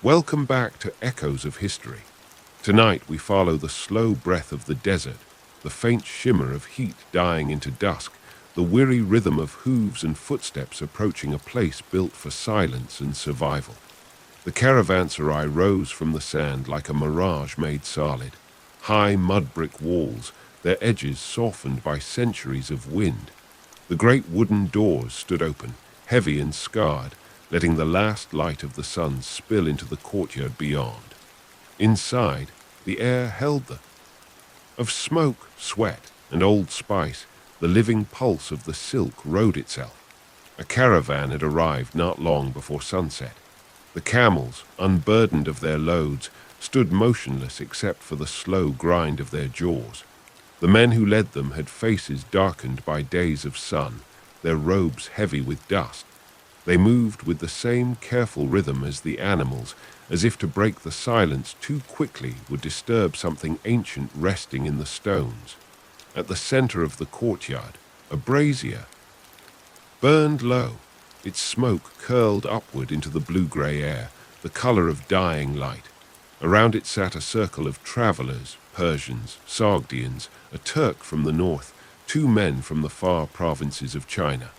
Welcome back to Echoes of History. Tonight we follow the slow breath of the desert, the faint shimmer of heat dying into dusk, the weary rhythm of hooves and footsteps approaching a place built for silence and survival. The caravanserai rose from the sand like a mirage made solid. High mud brick walls, their edges softened by centuries of wind. The great wooden doors stood open, heavy and scarred, letting the last light of the sun spill into the courtyard beyond. Inside, the air held the of smoke, sweat, and old spice. The living pulse of the silk rode itself. A caravan had arrived not long before sunset. The camels, unburdened of their loads, stood motionless except for the slow grind of their jaws. The men who led them had faces darkened by days of sun, their robes heavy with dust. They moved with the same careful rhythm as the animals, as if to break the silence too quickly would disturb something ancient resting in the stones. At the center of the courtyard, a brazier burned low. Its smoke curled upward into the blue-gray air, the color of dying light. Around it sat a circle of travelers, Persians, Sogdians, a Turk from the north, two men from the far provinces of China.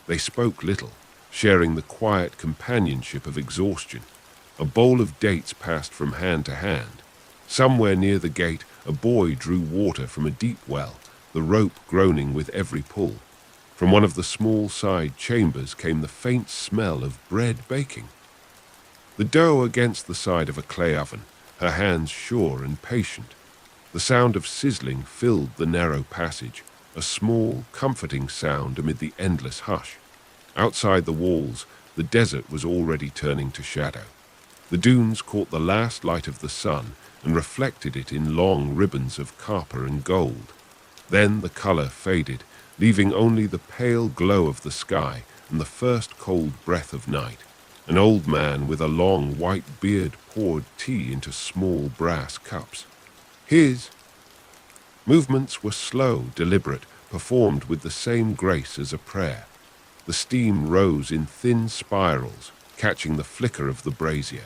They spoke little, sharing the quiet companionship of exhaustion. A bowl of dates passed from hand to hand. Somewhere near the gate, a boy drew water from a deep well, the rope groaning with every pull. From one of the small side chambers came the faint smell of bread baking. The dough against the side of a clay oven, her hands sure and patient. The sound of sizzling filled the narrow passage, a small, comforting sound amid the endless hush. Outside the walls, the desert was already turning to shadow. The dunes caught the last light of the sun and reflected it in long ribbons of copper and gold. Then the color faded, leaving only the pale glow of the sky and the first cold breath of night. An old man with a long white beard poured tea into small brass cups. His movements were slow, deliberate, performed with the same grace as a prayer. The steam rose in thin spirals, catching the flicker of the brazier.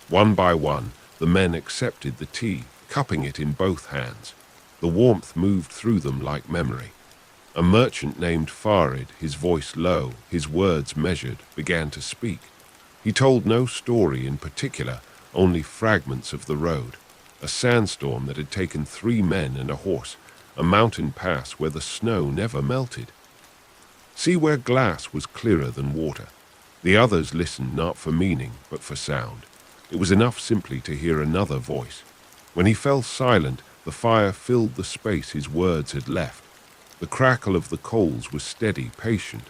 One by one, the men accepted the tea, cupping it in both hands. The warmth moved through them like memory. A merchant named Farid, his voice low, his words measured, began to speak. He told no story in particular, only fragments of the road. A sandstorm that had taken 3 men and a horse, a mountain pass where the snow never melted. See where glass was clearer than water. The others listened not for meaning, but for sound. It was enough simply to hear another voice. When he fell silent, the fire filled the space his words had left. The crackle of the coals was steady, patient.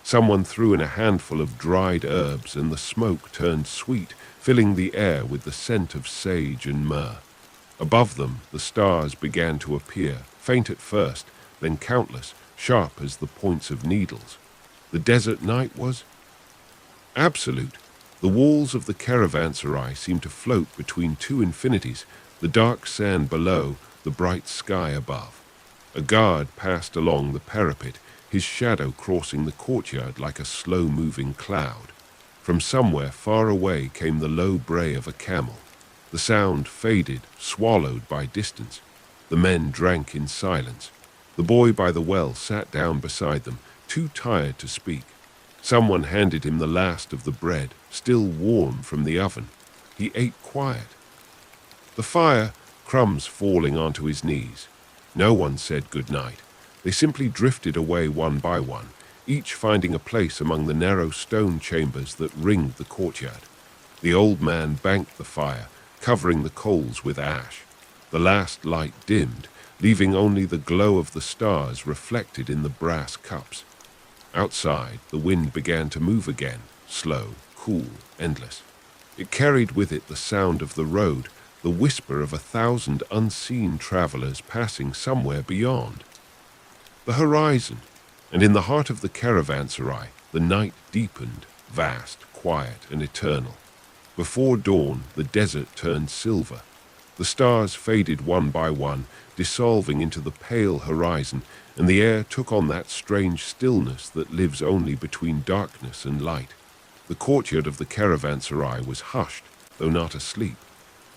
Someone threw in a handful of dried herbs, and the smoke turned sweet, filling the air with the scent of sage and myrrh. Above them, the stars began to appear, faint at first, then countless, sharp as the points of needles. The desert night was absolute. The walls of the caravanserai seemed to float between 2 infinities, the dark sand below, the bright sky above. A guard passed along the parapet, his shadow crossing the courtyard like a slow-moving cloud. From somewhere far away came the low bray of a camel. The sound faded, swallowed by distance. The men drank in silence. The boy by the well sat down beside them, too tired to speak. Someone handed him the last of the bread, still warm from the oven. He ate quiet. The fire, crumbs falling onto his knees. No one said good night. They simply drifted away one by one, each finding a place among the narrow stone chambers that ringed the courtyard. The old man banked the fire, covering the coals with ash. The last light dimmed, leaving only the glow of the stars reflected in the brass cups. Outside, the wind began to move again, slow, cool, endless. It carried with it the sound of the road, the whisper of 1,000 unseen travelers passing somewhere beyond. The horizon, and in the heart of the caravanserai, the night deepened, vast, quiet, and eternal. Before dawn, the desert turned silver. The stars faded one by one, dissolving into the pale horizon, and the air took on that strange stillness that lives only between darkness and light. The courtyard of the caravanserai was hushed. though not asleep.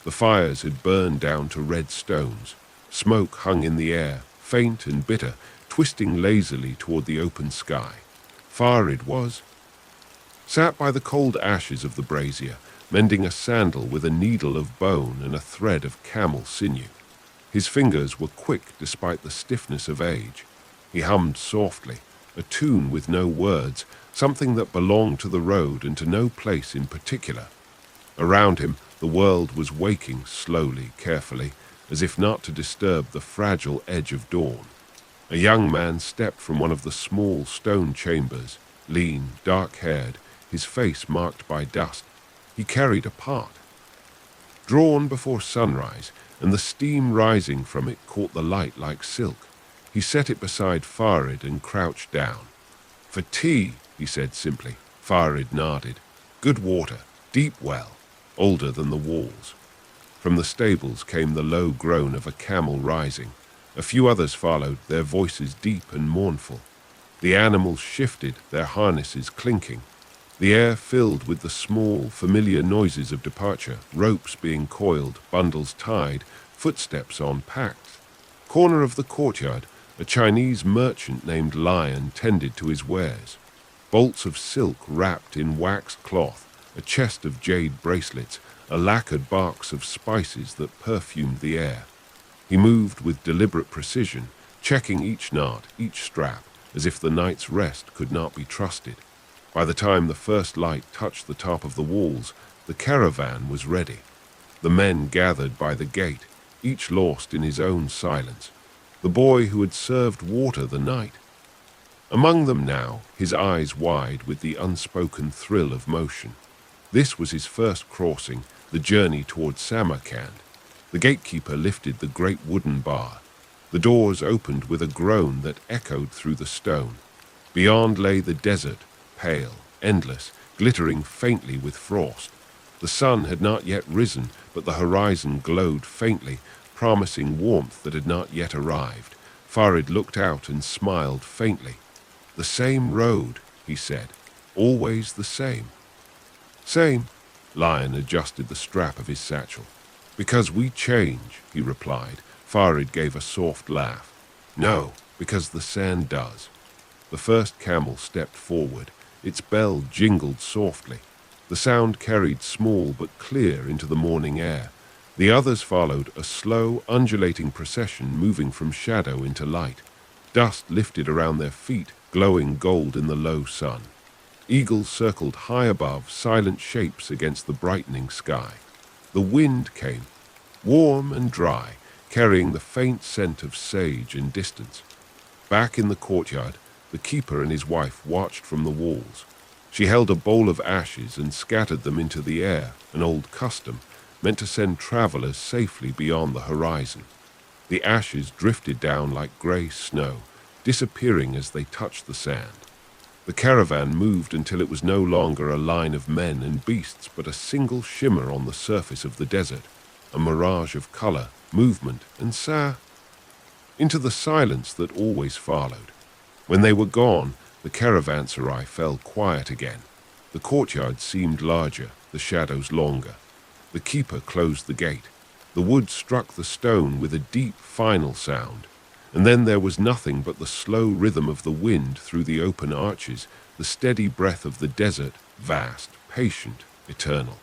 The fires had burned down to red stones. Smoke hung in the air, faint and bitter, twisting lazily toward the open sky. Farid sat by the cold ashes of the brazier, mending a sandal with a needle of bone and a thread of camel sinew. His fingers were quick despite the stiffness of age. He hummed softly, a tune with no words, something that belonged to the road and to no place in particular. Around him, the world was waking slowly, carefully, as if not to disturb the fragile edge of dawn. A young man stepped from one of the small stone chambers, lean, dark-haired, his face marked by dust. He carried a pot. Drawn before sunrise, and the steam rising from it caught the light like silk. He set it beside Farid and crouched down. "For tea," he said simply. Farid nodded. "Good water, deep well, older than the walls." From the stables came the low groan of a camel rising. A few others followed, their voices deep and mournful. The animals shifted, their harnesses clinking. The air filled with the small, familiar noises of departure, ropes being coiled, bundles tied, footsteps unpacked. Corner of the courtyard, a Chinese merchant named Lion tended to his wares. Bolts of silk wrapped in waxed cloth, a chest of jade bracelets, a lacquered box of spices that perfumed the air. He moved with deliberate precision, checking each knot, each strap, as if the night's rest could not be trusted. By the time the first light touched the top of the walls, the caravan was ready. The men gathered by the gate, each lost in his own silence. The boy who had served water the night. Among them now, his eyes wide with the unspoken thrill of motion. This was his first crossing, the journey toward Samarkand. The gatekeeper lifted the great wooden bar. The doors opened with a groan that echoed through the stone. Beyond lay the desert, pale, endless, glittering faintly with frost. The sun had not yet risen, but the horizon glowed faintly, promising warmth that had not yet arrived. Farid looked out and smiled faintly. "The same road," he said. "Always the same." "Same." Lion adjusted the strap of his satchel. "Because we change," he replied. Farid gave a soft laugh. "No, because the sand does." The first camel stepped forward. Its bell jingled softly. The sound carried small but clear into the morning air. The others followed, a slow, undulating procession moving from shadow into light. Dust lifted around their feet, glowing gold in the low sun. Eagles circled high above, silent shapes against the brightening sky. The wind came, warm and dry, carrying the faint scent of sage and distance. Back in the courtyard, the keeper and his wife watched from the walls. She held a bowl of ashes and scattered them into the air, an old custom, meant to send travelers safely beyond the horizon. The ashes drifted down like gray snow, disappearing as they touched the sand. The caravan moved until it was no longer a line of men and beasts, but a single shimmer on the surface of the desert, a mirage of color, movement, and into the silence that always followed. When they were gone, the caravanserai fell quiet again. The courtyard seemed larger, the shadows longer. The keeper closed the gate. The wood struck the stone with a deep, final sound. And then there was nothing but the slow rhythm of the wind through the open arches, the steady breath of the desert, vast, patient, eternal.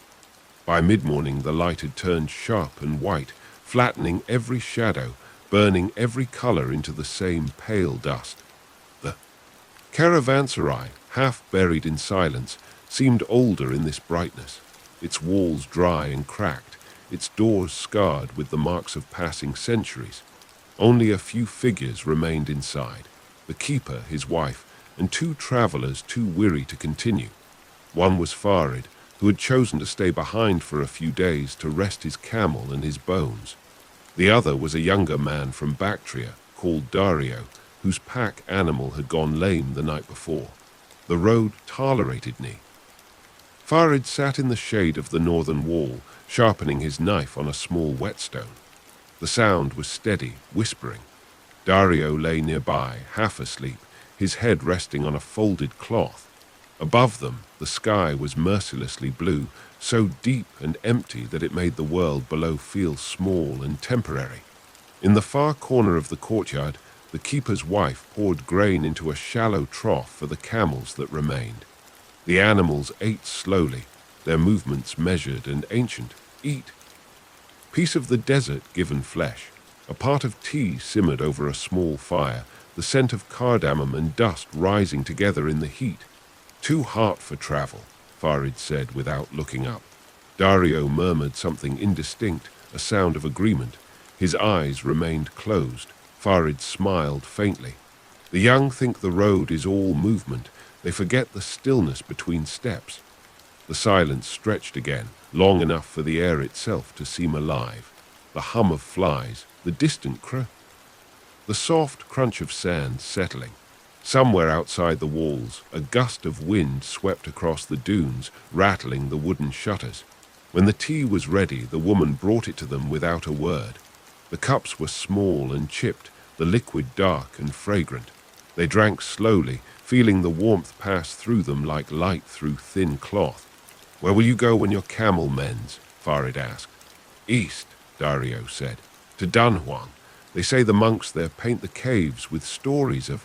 By mid-morning the light had turned sharp and white, flattening every shadow, burning every color into the same pale dust. The caravanserai, half buried in silence, seemed older in this brightness, its walls dry and cracked, its doors scarred with the marks of passing centuries. Only a few figures remained inside, the keeper, his wife, and two travelers too weary to continue. One was Farid, who had chosen to stay behind for a few days to rest his camel and his bones. The other was a younger man from Bactria, called Dario, whose pack animal had gone lame the night before. The road tolerated me. Farid sat in the shade of the northern wall, sharpening his knife on a small whetstone. The sound was steady, whispering. Dario lay nearby, half asleep, his head resting on a folded cloth. Above them, the sky was mercilessly blue, so deep and empty that it made the world below feel small and temporary. In the far corner of the courtyard, the keeper's wife poured grain into a shallow trough for the camels that remained. The animals ate slowly, their movements measured and ancient. Eat. Piece of the desert given flesh. A pot of tea simmered over a small fire, the scent of cardamom and dust rising together in the heat. Too hot for travel, Farid said without looking up. Dario murmured something indistinct, a sound of agreement. His eyes remained closed. Farid smiled faintly. The young think the road is all movement. They forget the stillness between steps. The silence stretched again, long enough for the air itself to seem alive. The hum of flies, the distant the soft crunch of sand settling. Somewhere outside the walls, a gust of wind swept across the dunes, rattling the wooden shutters. When the tea was ready, the woman brought it to them without a word. The cups were small and chipped, the liquid dark and fragrant. They drank slowly, feeling the warmth pass through them like light through thin cloth. "Where will you go when your camel mends?" Farid asked. "East," Dario said. "To Dunhuang. They say the monks there paint the caves with stories of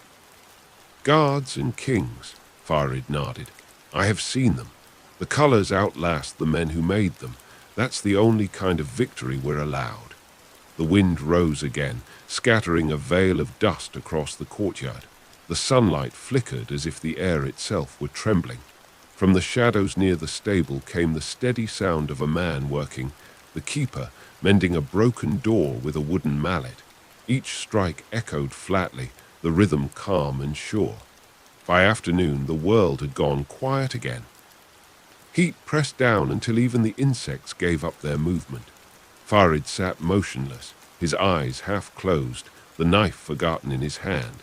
gods and kings," Farid nodded. "I have seen them. The colors outlast the men who made them. That's the only kind of victory we're allowed." The wind rose again, scattering a veil of dust across the courtyard. The sunlight flickered as if the air itself were trembling. From the shadows near the stable came the steady sound of a man working, the keeper mending a broken door with a wooden mallet. Each strike echoed flatly, the rhythm calm and sure. By afternoon, the world had gone quiet again. Heat pressed down until even the insects gave up their movement. Farid sat motionless, his eyes half closed, the knife forgotten in his hand.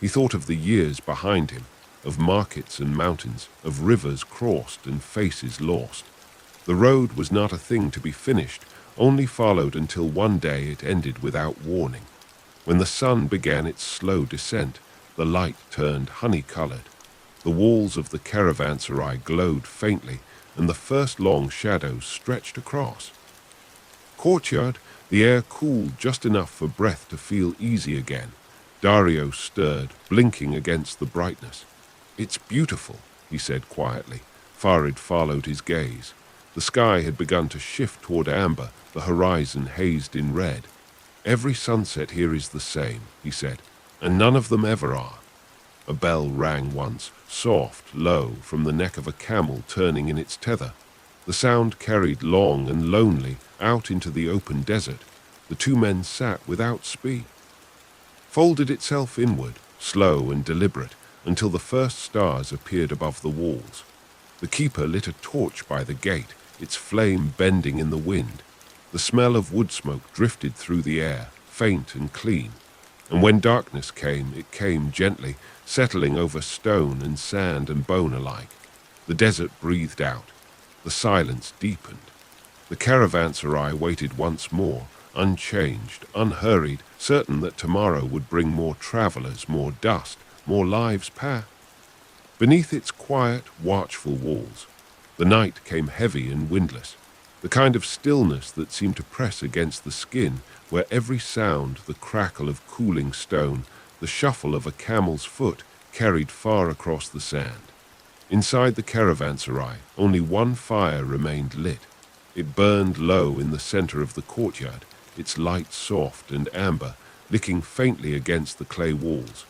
He thought of the years behind him, of markets and mountains, of rivers crossed and faces lost. The road was not a thing to be finished, only followed until one day it ended without warning. When the sun began its slow descent, the light turned honey-colored. The walls of the caravanserai glowed faintly, and the first long shadows stretched across. Courtyard, the air cooled just enough for breath to feel easy again. Dario stirred, blinking against the brightness. "It's beautiful," he said quietly. Farid followed his gaze. The sky had begun to shift toward amber, the horizon hazed in red. "Every sunset here is the same," he said, "and none of them ever are." A bell rang once, soft, low, from the neck of a camel turning in its tether. The sound carried long and lonely out into the open desert. The two men sat without speech. Folded itself inward, slow and deliberate, until the first stars appeared above the walls. The keeper lit a torch by the gate, its flame bending in the wind. The smell of wood smoke drifted through the air, faint and clean. And when darkness came, it came gently, settling over stone and sand and bone alike. The desert breathed out. The silence deepened. The caravanserai waited once more, unchanged, unhurried, certain that tomorrow would bring more travelers, more dust, more lives passed. Beneath its quiet, watchful walls, the night came heavy and windless, the kind of stillness that seemed to press against the skin, where every sound, the crackle of cooling stone, the shuffle of a camel's foot, carried far across the sand. Inside the caravanserai, only one fire remained lit. It burned low in the center of the courtyard, its light soft and amber, licking faintly against the clay walls.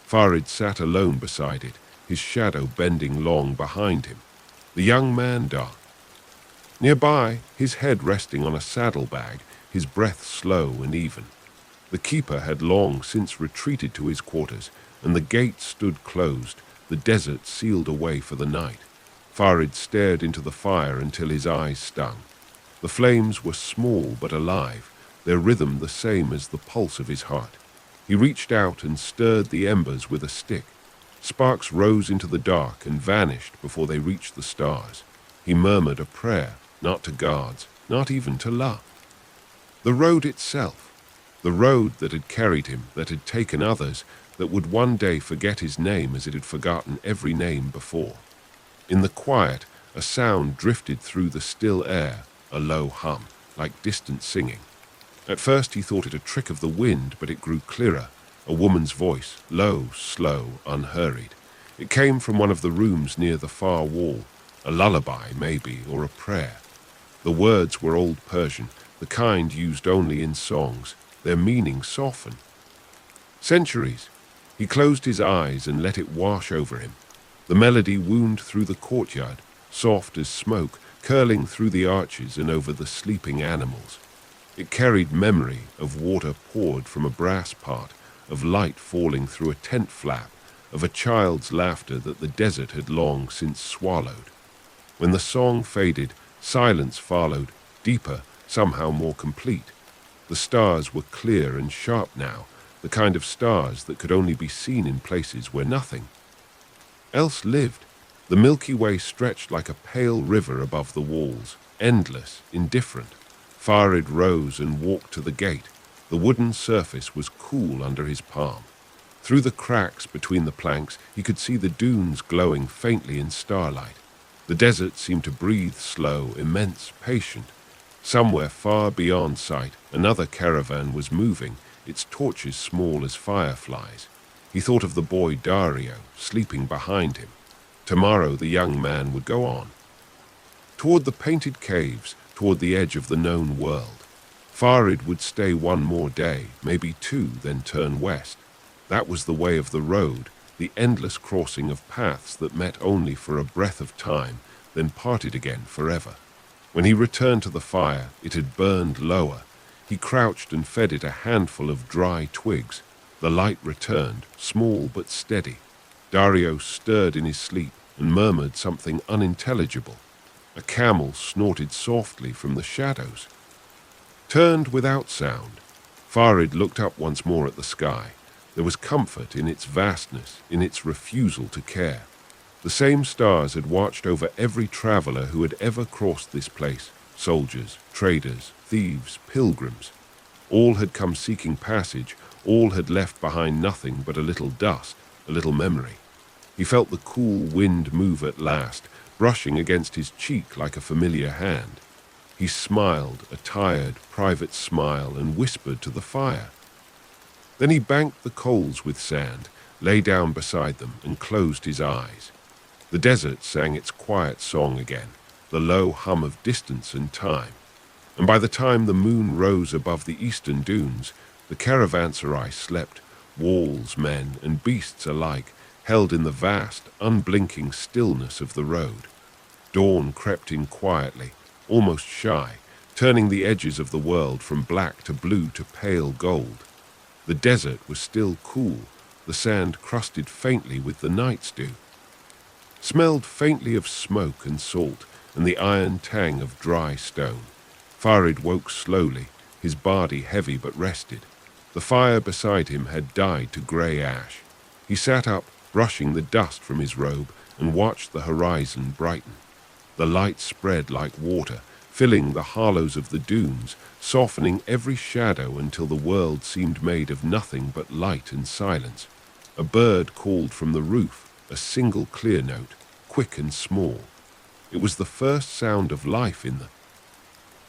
Farid sat alone beside it, his shadow bending long behind him. The young man dark. Nearby, his head resting on a saddlebag, his breath slow and even. The keeper had long since retreated to his quarters, and the gate stood closed, the desert sealed away for the night. Farid stared into the fire until his eyes stung. The flames were small but alive, their rhythm the same as the pulse of his heart. He reached out and stirred the embers with a stick. Sparks rose into the dark and vanished before they reached the stars. He murmured a prayer, not to gods, not even to love. The road itself, the road that had carried him, that had taken others, that would one day forget his name as it had forgotten every name before. In the quiet, a sound drifted through the still air, a low hum, like distant singing. At first he thought it a trick of the wind, but it grew clearer, a woman's voice, low, slow, unhurried. It came from one of the rooms near the far wall, a lullaby, maybe, or a prayer. The words were Old Persian, the kind used only in songs, their meaning softened. Centuries. He closed his eyes and let it wash over him. The melody wound through the courtyard, soft as smoke, curling through the arches and over the sleeping animals. It carried memory of water poured from a brass pot, of light falling through a tent flap, of a child's laughter that the desert had long since swallowed. When the song faded, silence followed, deeper, somehow more complete. The stars were clear and sharp now, the kind of stars that could only be seen in places where nothing else lived. The Milky Way stretched like a pale river above the walls, endless, indifferent. Farid rose and walked to the gate. The wooden surface was cool under his palm. Through the cracks between the planks, he could see the dunes glowing faintly in starlight. The desert seemed to breathe slow, immense, patient. Somewhere far beyond sight, another caravan was moving, its torches small as fireflies. He thought of the boy Dario, sleeping behind him. Tomorrow the young man would go on. Toward the painted caves, toward the edge of the known world. Farid would stay one more day, maybe two, then turn west. That was the way of the road, the endless crossing of paths that met only for a breath of time, then parted again forever. When he returned to the fire, it had burned lower. He crouched and fed it a handful of dry twigs. The light returned, small but steady. Dario stirred in his sleep and murmured something unintelligible. A camel snorted softly from the shadows. Turned without sound, Farid looked up once more at the sky. There was comfort in its vastness, in its refusal to care. The same stars had watched over every traveler who had ever crossed this place, soldiers, traders, thieves, pilgrims. All had come seeking passage, all had left behind nothing but a little dust, a little memory. He felt the cool wind move at last, brushing against his cheek like a familiar hand. He smiled, a tired, private smile, and whispered to the fire. Then he banked the coals with sand, lay down beside them, and closed his eyes. The desert sang its quiet song again, the low hum of distance and time. And by the time the moon rose above the eastern dunes, the caravanserai slept, walls, men, and beasts alike, held in the vast, unblinking stillness of the road. Dawn crept in quietly, almost shy, turning the edges of the world from black to blue to pale gold. The desert was still cool, the sand crusted faintly with the night's dew. Smelled faintly of smoke and salt and the iron tang of dry stone. Farid woke slowly, his body heavy but rested. The fire beside him had died to grey ash. He sat up, brushing the dust from his robe, and watched the horizon brighten. The light spread like water, filling the hollows of the dunes, softening every shadow until the world seemed made of nothing but light and silence. A bird called from the roof, a single clear note, quick and small. It was the first sound of life in the...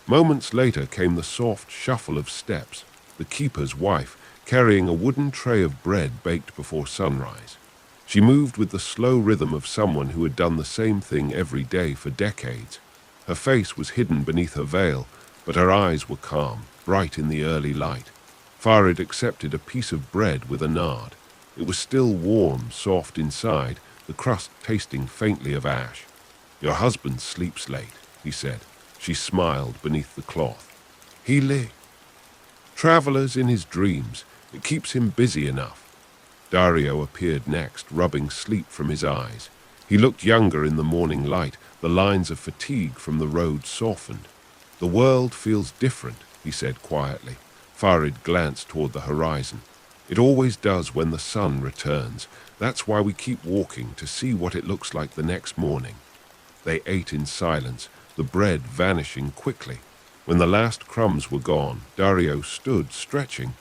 Moments later came the soft shuffle of steps, the keeper's wife, carrying a wooden tray of bread baked before sunrise. She moved with the slow rhythm of someone who had done the same thing every day for decades. Her face was hidden beneath her veil, but her eyes were calm, bright in the early light. Farid accepted a piece of bread with a nod. It was still warm, soft inside, the crust tasting faintly of ash. "Your husband sleeps late," he said. She smiled beneath the cloth. "He lay. Travelers in his dreams. It keeps him busy enough." Dario appeared next, rubbing sleep from his eyes. He looked younger in the morning light, the lines of fatigue from the road softened. "The world feels different," he said quietly. Farid glanced toward the horizon. "It always does when the sun returns. That's why we keep walking, to see what it looks like the next morning." They ate in silence, the bread vanishing quickly. When the last crumbs were gone, Dario stood, stretching.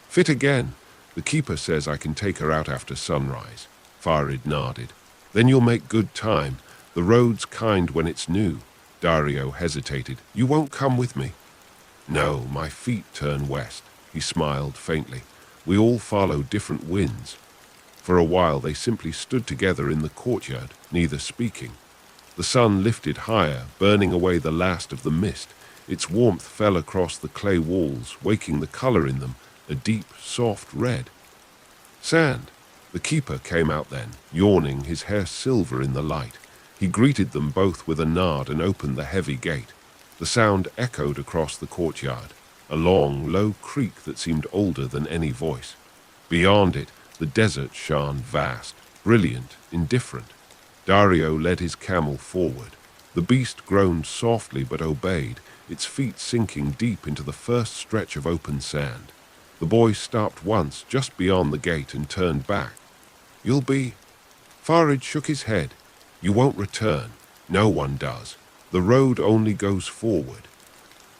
"Fit again. The keeper says I can take her out after sunrise." Farid nodded. Then you'll make good time. The road's kind when it's new. Dario hesitated. You won't come with me? No, my feet turn west. He smiled faintly. We all follow different winds. For a while they simply stood together in the courtyard, neither speaking. The sun lifted higher, burning away the last of the mist. Its warmth fell across the clay walls, waking the color in them, a deep, soft red. Sand. The keeper came out then, yawning, his hair silver in the light. He greeted them both with a nod and opened the heavy gate. The sound echoed across the courtyard, a long, low creak that seemed older than any voice. Beyond it, the desert shone vast, brilliant, indifferent. Dario led his camel forward. The beast groaned softly but obeyed, its feet sinking deep into the first stretch of open sand. The boy stopped once just beyond the gate and turned back. You'll be... Farid shook his head. You won't return. No one does. The road only goes forward.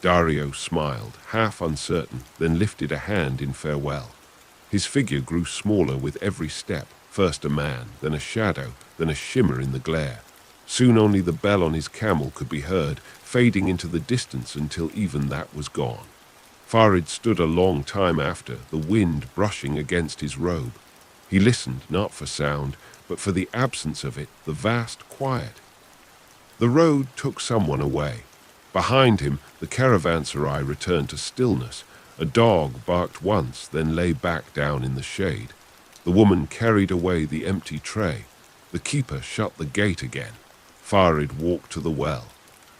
Dario smiled, half uncertain, then lifted a hand in farewell. His figure grew smaller with every step, first a man, then a shadow, then a shimmer in the glare. Soon only the bell on his camel could be heard, fading into the distance until even that was gone. Farid stood a long time after, the wind brushing against his robe. He listened, not for sound, but for the absence of it, the vast quiet. The road took someone away. Behind him, the caravanserai returned to stillness. A dog barked once, then lay back down in the shade. The woman carried away the empty tray. The keeper shut the gate again. Farid walked to the well.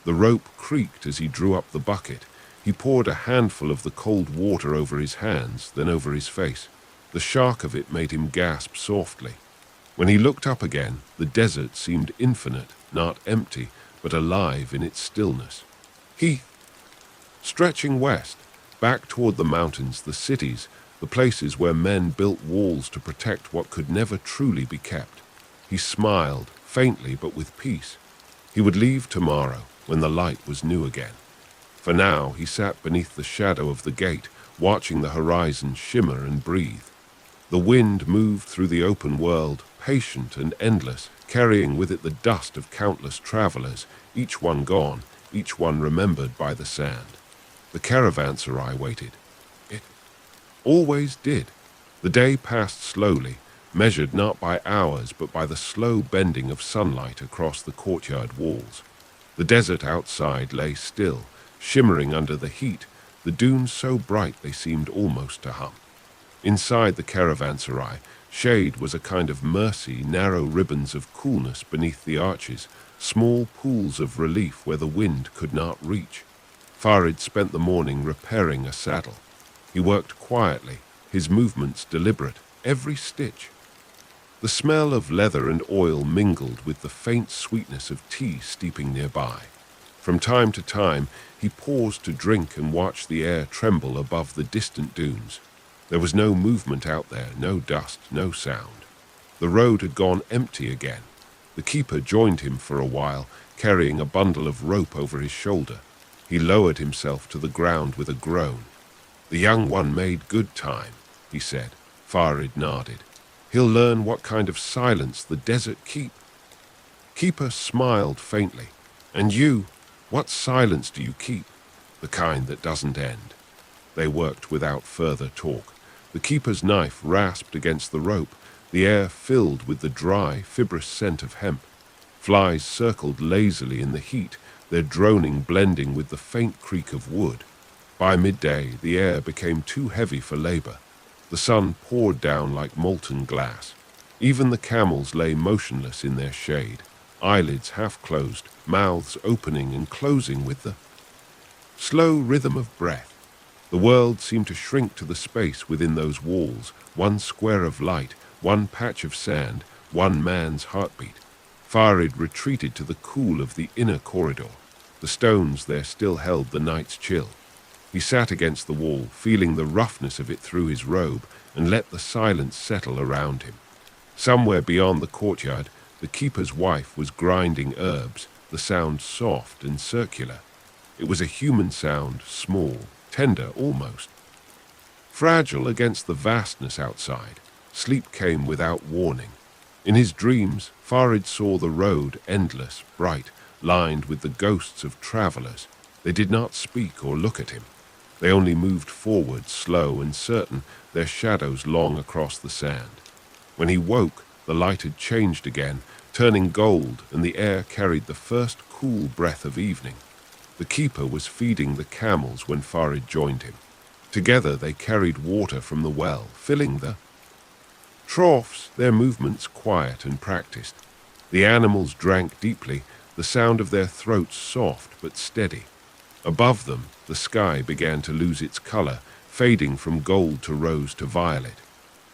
The rope creaked as he drew up the bucket. He poured a handful of the cold water over his hands, then over his face. The shock of it made him gasp softly. When he looked up again, the desert seemed infinite, not empty, but alive in its stillness. Heath. Stretching west, back toward the mountains, the cities, the places where men built walls to protect what could never truly be kept. He smiled, faintly but with peace. He would leave tomorrow, when the light was new again. For now, he sat beneath the shadow of the gate, watching the horizon shimmer and breathe. The wind moved through the open world, patient and endless, carrying with it the dust of countless travelers, each one gone, each one remembered by the sand. The caravanserai waited. It always did. The day passed slowly, measured not by hours but by the slow bending of sunlight across the courtyard walls. The desert outside lay still, shimmering under the heat, the dunes so bright they seemed almost to hum. Inside the caravanserai, shade was a kind of mercy, narrow ribbons of coolness beneath the arches, small pools of relief where the wind could not reach. Farid spent the morning repairing a saddle. He worked quietly, his movements deliberate, every stitch. The smell of leather and oil mingled with the faint sweetness of tea steeping nearby. From time to time, he paused to drink and watch the air tremble above the distant dunes. There was no movement out there, no dust, no sound. The road had gone empty again. The keeper joined him for a while, carrying a bundle of rope over his shoulder. He lowered himself to the ground with a groan. The young one made good time, he said. Farid nodded. He'll learn what kind of silence the desert Keeper smiled faintly. And you, what silence do you keep? The kind that doesn't end. They worked without further talk. The keeper's knife rasped against the rope, the air filled with the dry, fibrous scent of hemp. Flies circled lazily in the heat, their droning blending with the faint creak of wood. By midday, the air became too heavy for labor. The sun poured down like molten glass. Even the camels lay motionless in their shade, eyelids half closed, mouths opening and closing with the slow rhythm of breath. The world seemed to shrink to the space within those walls, one square of light, one patch of sand, one man's heartbeat. Farid retreated to the cool of the inner corridor. The stones there still held the night's chill. He sat against the wall, feeling the roughness of it through his robe, and let the silence settle around him. Somewhere beyond the courtyard, the keeper's wife was grinding herbs, the sound soft and circular. It was a human sound, small, tender almost. Fragile against the vastness outside, sleep came without warning. In his dreams, Farid saw the road endless, bright, lined with the ghosts of travelers. They did not speak or look at him. They only moved forward, slow and certain, their shadows long across the sand. When he woke, the light had changed again, turning gold, and the air carried the first cool breath of evening. The keeper was feeding the camels when Farid joined him. Together they carried water from the well, filling the troughs, their movements quiet and practiced. The animals drank deeply, the sound of their throats soft but steady. Above them, the sky began to lose its color, fading from gold to rose to violet.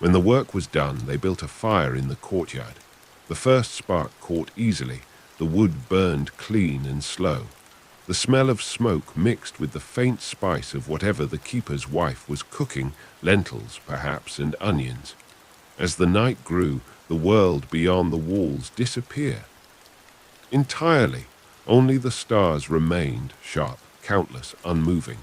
When the work was done, they built a fire in the courtyard. The first spark caught easily, the wood burned clean and slow. The smell of smoke mixed with the faint spice of whatever the keeper's wife was cooking, lentils, perhaps, and onions. As the night grew, the world beyond the walls disappeared. Entirely, only the stars remained, sharp, countless, unmoving.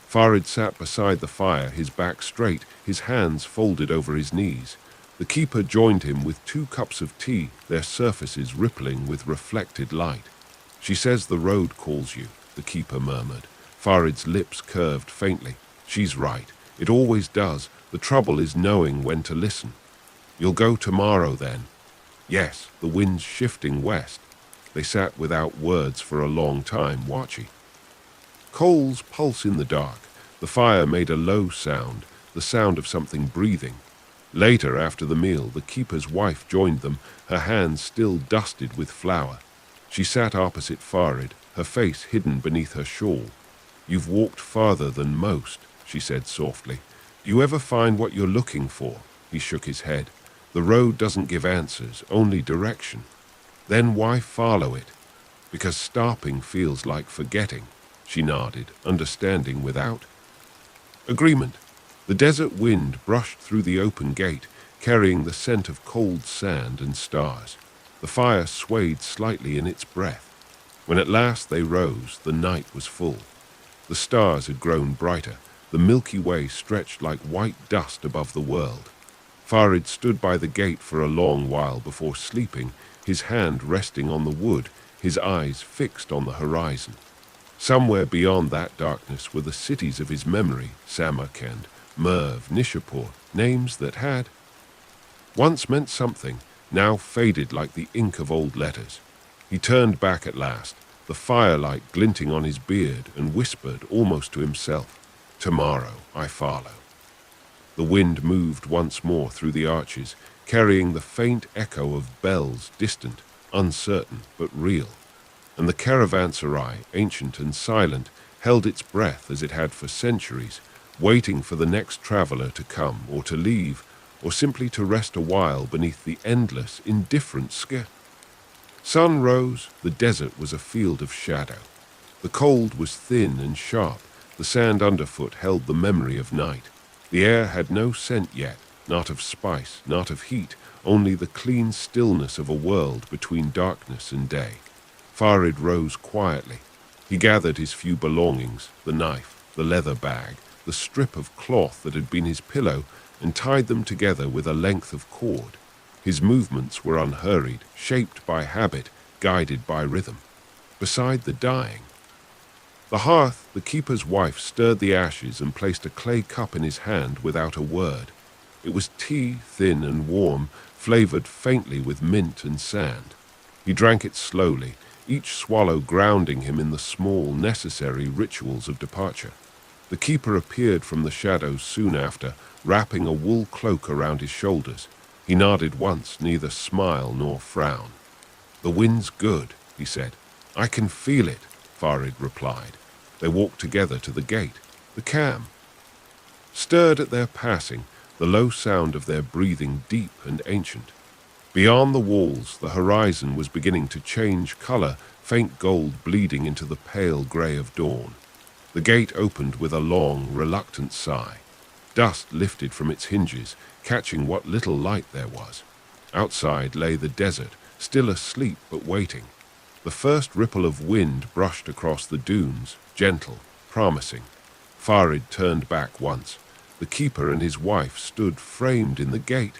Farid sat beside the fire, his back straight, his hands folded over his knees. The keeper joined him with 2 cups of tea, their surfaces rippling with reflected light. "She says the road calls you," the keeper murmured. Farid's lips curved faintly. "She's right. It always does. The trouble is knowing when to listen." "You'll go tomorrow, then?" "Yes, the wind's shifting west." They sat without words for a long time, watching. Coals pulse in the dark. The fire made a low sound, the sound of something breathing. Later, after the meal, the keeper's wife joined them, her hands still dusted with flour. She sat opposite Farid, her face hidden beneath her shawl. "You've walked farther than most," she said softly. "Do you ever find what you're looking for?" He shook his head. "The road doesn't give answers, only direction." "Then why follow it?" "Because stopping feels like forgetting." She nodded, understanding without agreement. The desert wind brushed through the open gate, carrying the scent of cold sand and stars. The fire swayed slightly in its breath. When at last they rose, the night was full. The stars had grown brighter. The Milky Way stretched like white dust above the world. Farid stood by the gate for a long while before sleeping, his hand resting on the wood, his eyes fixed on the horizon. Somewhere beyond that darkness were the cities of his memory, Samarkand, Merv, Nishapur, names that had once meant something, now faded like the ink of old letters. He turned back at last, the firelight glinting on his beard, and whispered almost to himself, "Tomorrow I follow." The wind moved once more through the arches, carrying the faint echo of bells, distant, uncertain, but real. And the caravanserai, ancient and silent, held its breath as it had for centuries, waiting for the next traveler to come or to leave, or simply to rest a while beneath the endless, indifferent sky. Sun rose, the desert was a field of shadow. The cold was thin and sharp, the sand underfoot held the memory of night. The air had no scent yet, not of spice, not of heat, only the clean stillness of a world between darkness and day. Farid rose quietly. He gathered his few belongings, the knife, the leather bag, the strip of cloth that had been his pillow, and tied them together with a length of cord. His movements were unhurried, shaped by habit, guided by rhythm. Beside the dying, the hearth, the keeper's wife stirred the ashes and placed a clay cup in his hand without a word. It was tea, thin and warm, flavored faintly with mint and sand. He drank it slowly, each swallow grounding him in the small, necessary rituals of departure. The keeper appeared from the shadows soon after, wrapping a wool cloak around his shoulders. He nodded once, neither smile nor frown. "The wind's good," he said. "I can feel it," Farid replied. They walked together to the gate. The cam stirred at their passing, the low sound of their breathing deep and ancient. Beyond the walls, the horizon was beginning to change color, faint gold bleeding into the pale gray of dawn. The gate opened with a long, reluctant sigh. Dust lifted from its hinges, catching what little light there was. Outside lay the desert, still asleep but waiting. The first ripple of wind brushed across the dunes, gentle, promising. Farid turned back once. The keeper and his wife stood framed in the gate.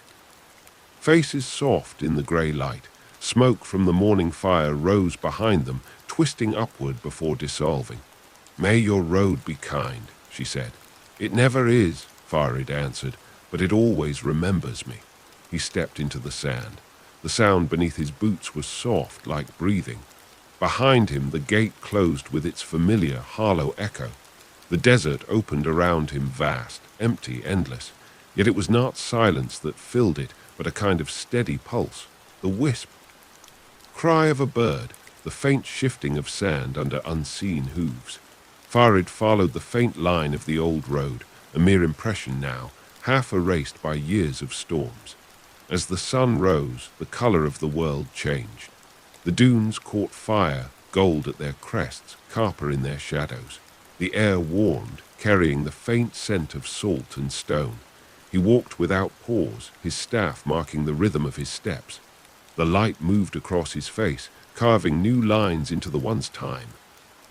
faces soft in the grey light. Smoke from the morning fire rose behind them, twisting upward before dissolving. "May your road be kind," she said. "It never is," Farid answered, "but it always remembers me." He stepped into the sand. The sound beneath his boots was soft, like breathing. Behind him, the gate closed with its familiar, hollow echo. The desert opened around him, vast, empty, endless. Yet it was not silence that filled it, but a kind of steady pulse, the wisp, cry of a bird, the faint shifting of sand under unseen hooves. Farid followed the faint line of the old road, a mere impression now, half erased by years of storms. As the sun rose, the color of the world changed. The dunes caught fire, gold at their crests, copper in their shadows. The air warmed, carrying the faint scent of salt and stone. He walked without pause, his staff marking the rhythm of his steps. The light moved across his face, carving new lines into the once time.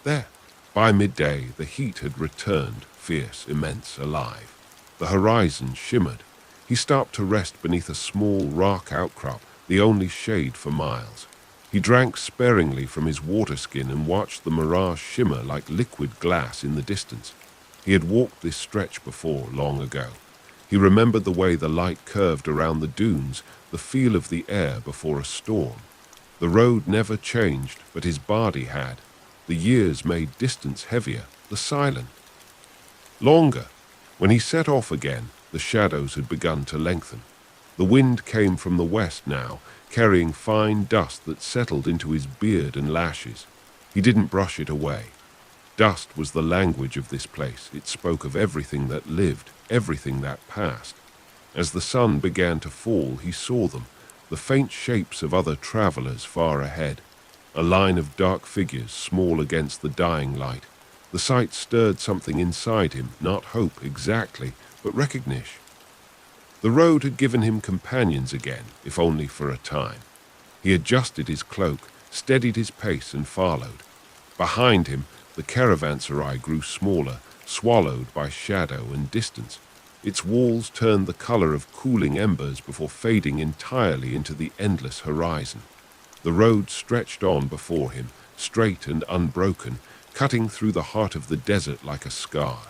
There, by midday, the heat had returned, fierce, immense, alive. The horizon shimmered. He stopped to rest beneath a small rock outcrop, the only shade for miles. He drank sparingly from his water skin and watched the mirage shimmer like liquid glass in the distance. He had walked this stretch before, long ago. He remembered the way the light curved around the dunes, the feel of the air before a storm. The road never changed, but his body had. The years made distance heavier, the silence longer. When he set off again, the shadows had begun to lengthen. The wind came from the west now, carrying fine dust that settled into his beard and lashes. He didn't brush it away. Dust was the language of this place. It spoke of everything that lived, everything that passed. As the sun began to fall, he saw them, the faint shapes of other travelers far ahead. A line of dark figures, small against the dying light. The sight stirred something inside him, not hope exactly, but recognition. The road had given him companions again, if only for a time. He adjusted his cloak, steadied his pace, and followed. Behind him, the caravanserai grew smaller, swallowed by shadow and distance. Its walls turned the color of cooling embers before fading entirely into the endless horizon. The road stretched on before him, straight and unbroken, cutting through the heart of the desert like a scar.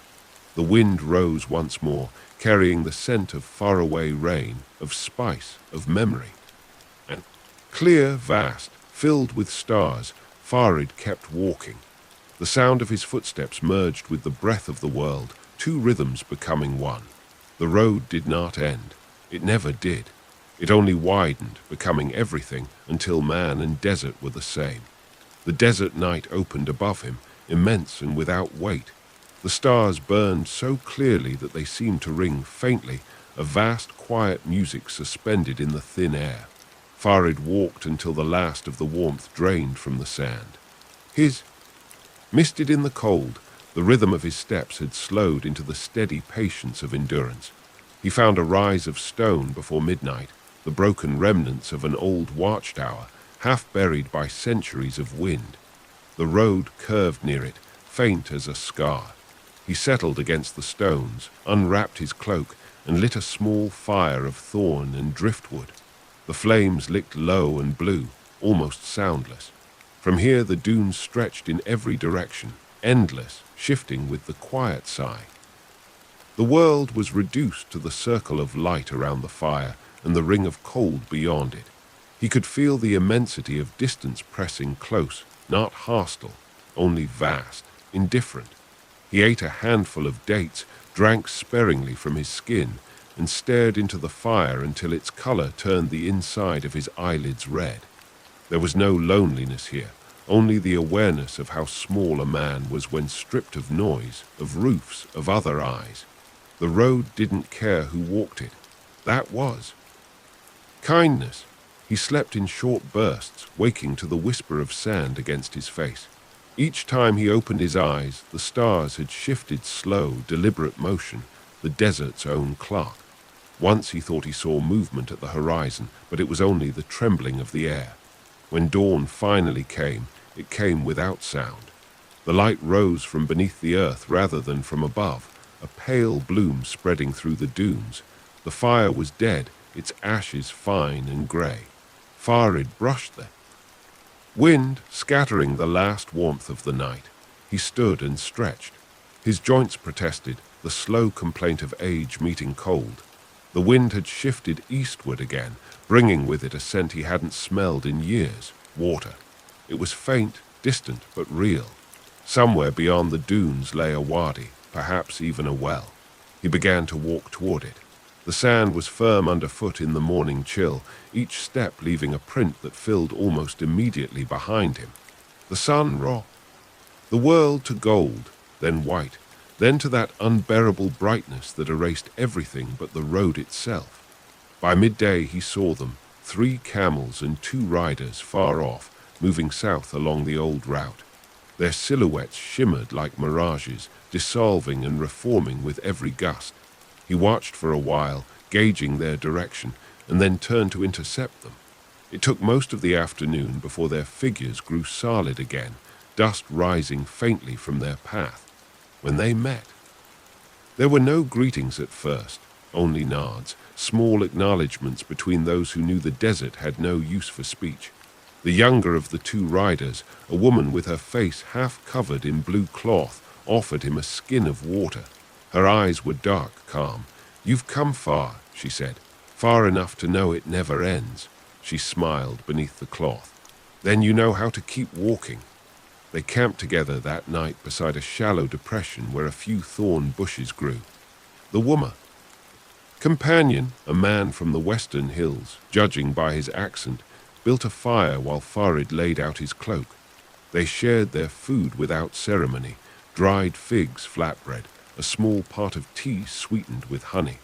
The wind rose once more, carrying the scent of faraway rain, of spice, of memory. And clear, vast, filled with stars, Farid kept walking. The sound of his footsteps merged with the breath of the world, two rhythms becoming one. The road did not end. It never did. It only widened, becoming everything, until man and desert were the same. The desert night opened above him, immense and without weight. The stars burned so clearly that they seemed to ring faintly, a vast quiet music suspended in the thin air. Farid walked until the last of the warmth drained from the sand. Misted in the cold, the rhythm of his steps had slowed into the steady patience of endurance. He found a rise of stone before midnight, the broken remnants of an old watchtower, half buried by centuries of wind. The road curved near it, faint as a scar. He settled against the stones, unwrapped his cloak, and lit a small fire of thorn and driftwood. The flames licked low and blue, almost soundless. From here the dunes stretched in every direction, endless, shifting with the quiet sigh. The world was reduced to the circle of light around the fire and the ring of cold beyond it. He could feel the immensity of distance pressing close, not hostile, only vast, indifferent. He ate a handful of dates, drank sparingly from his skin, and stared into the fire until its color turned the inside of his eyelids red. There was no loneliness here, only the awareness of how small a man was when stripped of noise, of roofs, of other eyes. The road didn't care who walked it. That was kindness. He slept in short bursts, waking to the whisper of sand against his face. Each time he opened his eyes, the stars had shifted slow, deliberate motion, the desert's own clock. Once he thought he saw movement at the horizon, but it was only the trembling of the air. When dawn finally came, it came without sound. The light rose from beneath the earth rather than from above, a pale bloom spreading through the dunes. The fire was dead, its ashes fine and grey. Farid brushed them. Wind scattering the last warmth of the night. He stood and stretched. His joints protested, the slow complaint of age meeting cold. The wind had shifted eastward again, bringing with it a scent he hadn't smelled in years, water. It was faint, distant, but real. Somewhere beyond the dunes lay a wadi, perhaps even a well. He began to walk toward it. The sand was firm underfoot in the morning chill, each step leaving a print that filled almost immediately behind him. The sun rose. The world to gold, then white, then to that unbearable brightness that erased everything but the road itself. By midday he saw them, 3 camels and 2 riders far off, moving south along the old route. Their silhouettes shimmered like mirages, dissolving and reforming with every gust. He watched for a while, gauging their direction, and then turned to intercept them. It took most of the afternoon before their figures grew solid again, dust rising faintly from their path. When they met, there were no greetings at first, only nods, small acknowledgments between those who knew the desert had no use for speech. The younger of the 2 riders, a woman with her face half covered in blue cloth, offered him a skin of water. Her eyes were dark, calm. "You've come far," she said, "far enough to know it never ends." She smiled beneath the cloth. "Then you know how to keep walking." They camped together that night beside a shallow depression where a few thorn bushes grew. The woman companion, a man from the western hills, judging by his accent, built a fire while Farid laid out his cloak. They shared their food without ceremony, dried figs, flatbread, a small pot of tea sweetened with honey.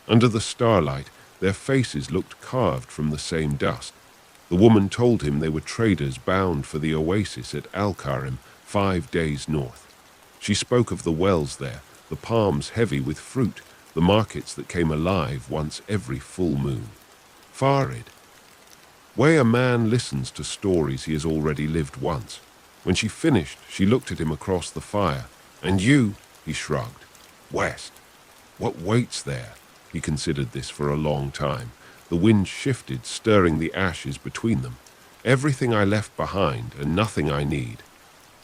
Under the starlight, their faces looked carved from the same dust. The woman told him they were traders bound for the oasis at Al-Karim, 5 days north. She spoke of the wells there, the palms heavy with fruit, the markets that came alive once every full moon. Farid, way a man listens to stories he has already lived once. When she finished, she looked at him across the fire. "And you?" he shrugged. "West. What waits there?" He considered this for a long time. The wind shifted, stirring the ashes between them. "Everything I left behind, and nothing I need."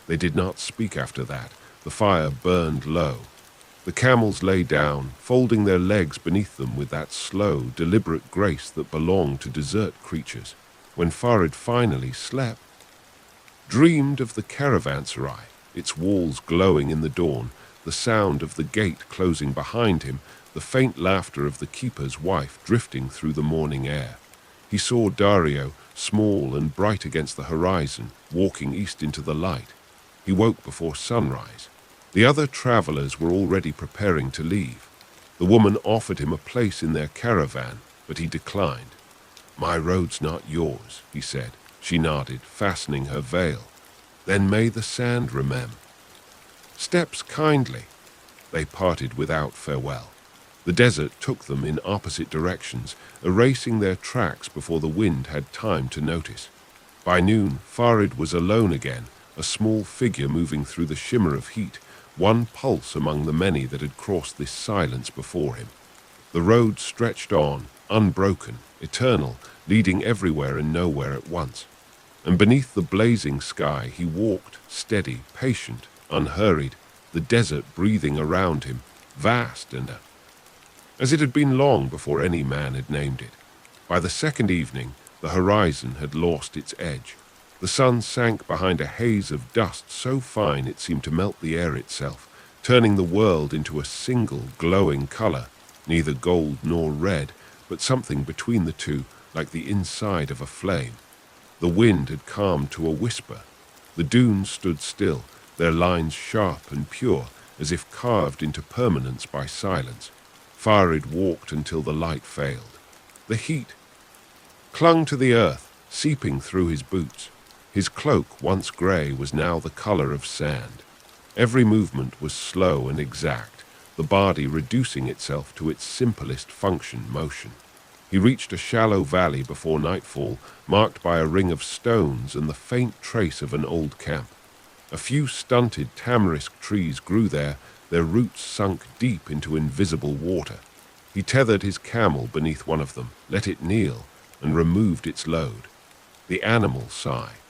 They did not speak after that. The fire burned low. The camels lay down, folding their legs beneath them with that slow, deliberate grace that belonged to desert creatures. When Farid finally slept, dreamed of the caravanserai, its walls glowing in the dawn, the sound of the gate closing behind him, the faint laughter of the keeper's wife drifting through the morning air. He saw Dario, small and bright against the horizon, walking east into the light. He woke before sunrise. The other travelers were already preparing to leave. The woman offered him a place in their caravan, but he declined. "My road's not yours," he said. She nodded, fastening her veil. "Then may the sand remember." "Steps kindly." They parted without farewell. The desert took them in opposite directions, erasing their tracks before the wind had time to notice. By noon, Farid was alone again, a small figure moving through the shimmer of heat, one pulse among the many that had crossed this silence before him. The road stretched on, unbroken, eternal, leading everywhere and nowhere at once. And beneath the blazing sky he walked, steady, patient, unhurried, the desert breathing around him, vast and as it had been long before any man had named it. By the second evening, the horizon had lost its edge. The sun sank behind a haze of dust so fine it seemed to melt the air itself, turning the world into a single glowing color, neither gold nor red, but something between the two, like the inside of a flame. The wind had calmed to a whisper. The dunes stood still, their lines sharp and pure, as if carved into permanence by silence. Farid walked until the light failed. The heat clung to the earth, seeping through his boots. His cloak, once grey, was now the color of sand. Every movement was slow and exact, the body reducing itself to its simplest function, motion. He reached a shallow valley before nightfall, marked by a ring of stones and the faint trace of an old camp. A few stunted tamarisk trees grew there, their roots sunk deep into invisible water. He tethered his camel beneath one of them, let it kneel, and removed its load. The animal sighed.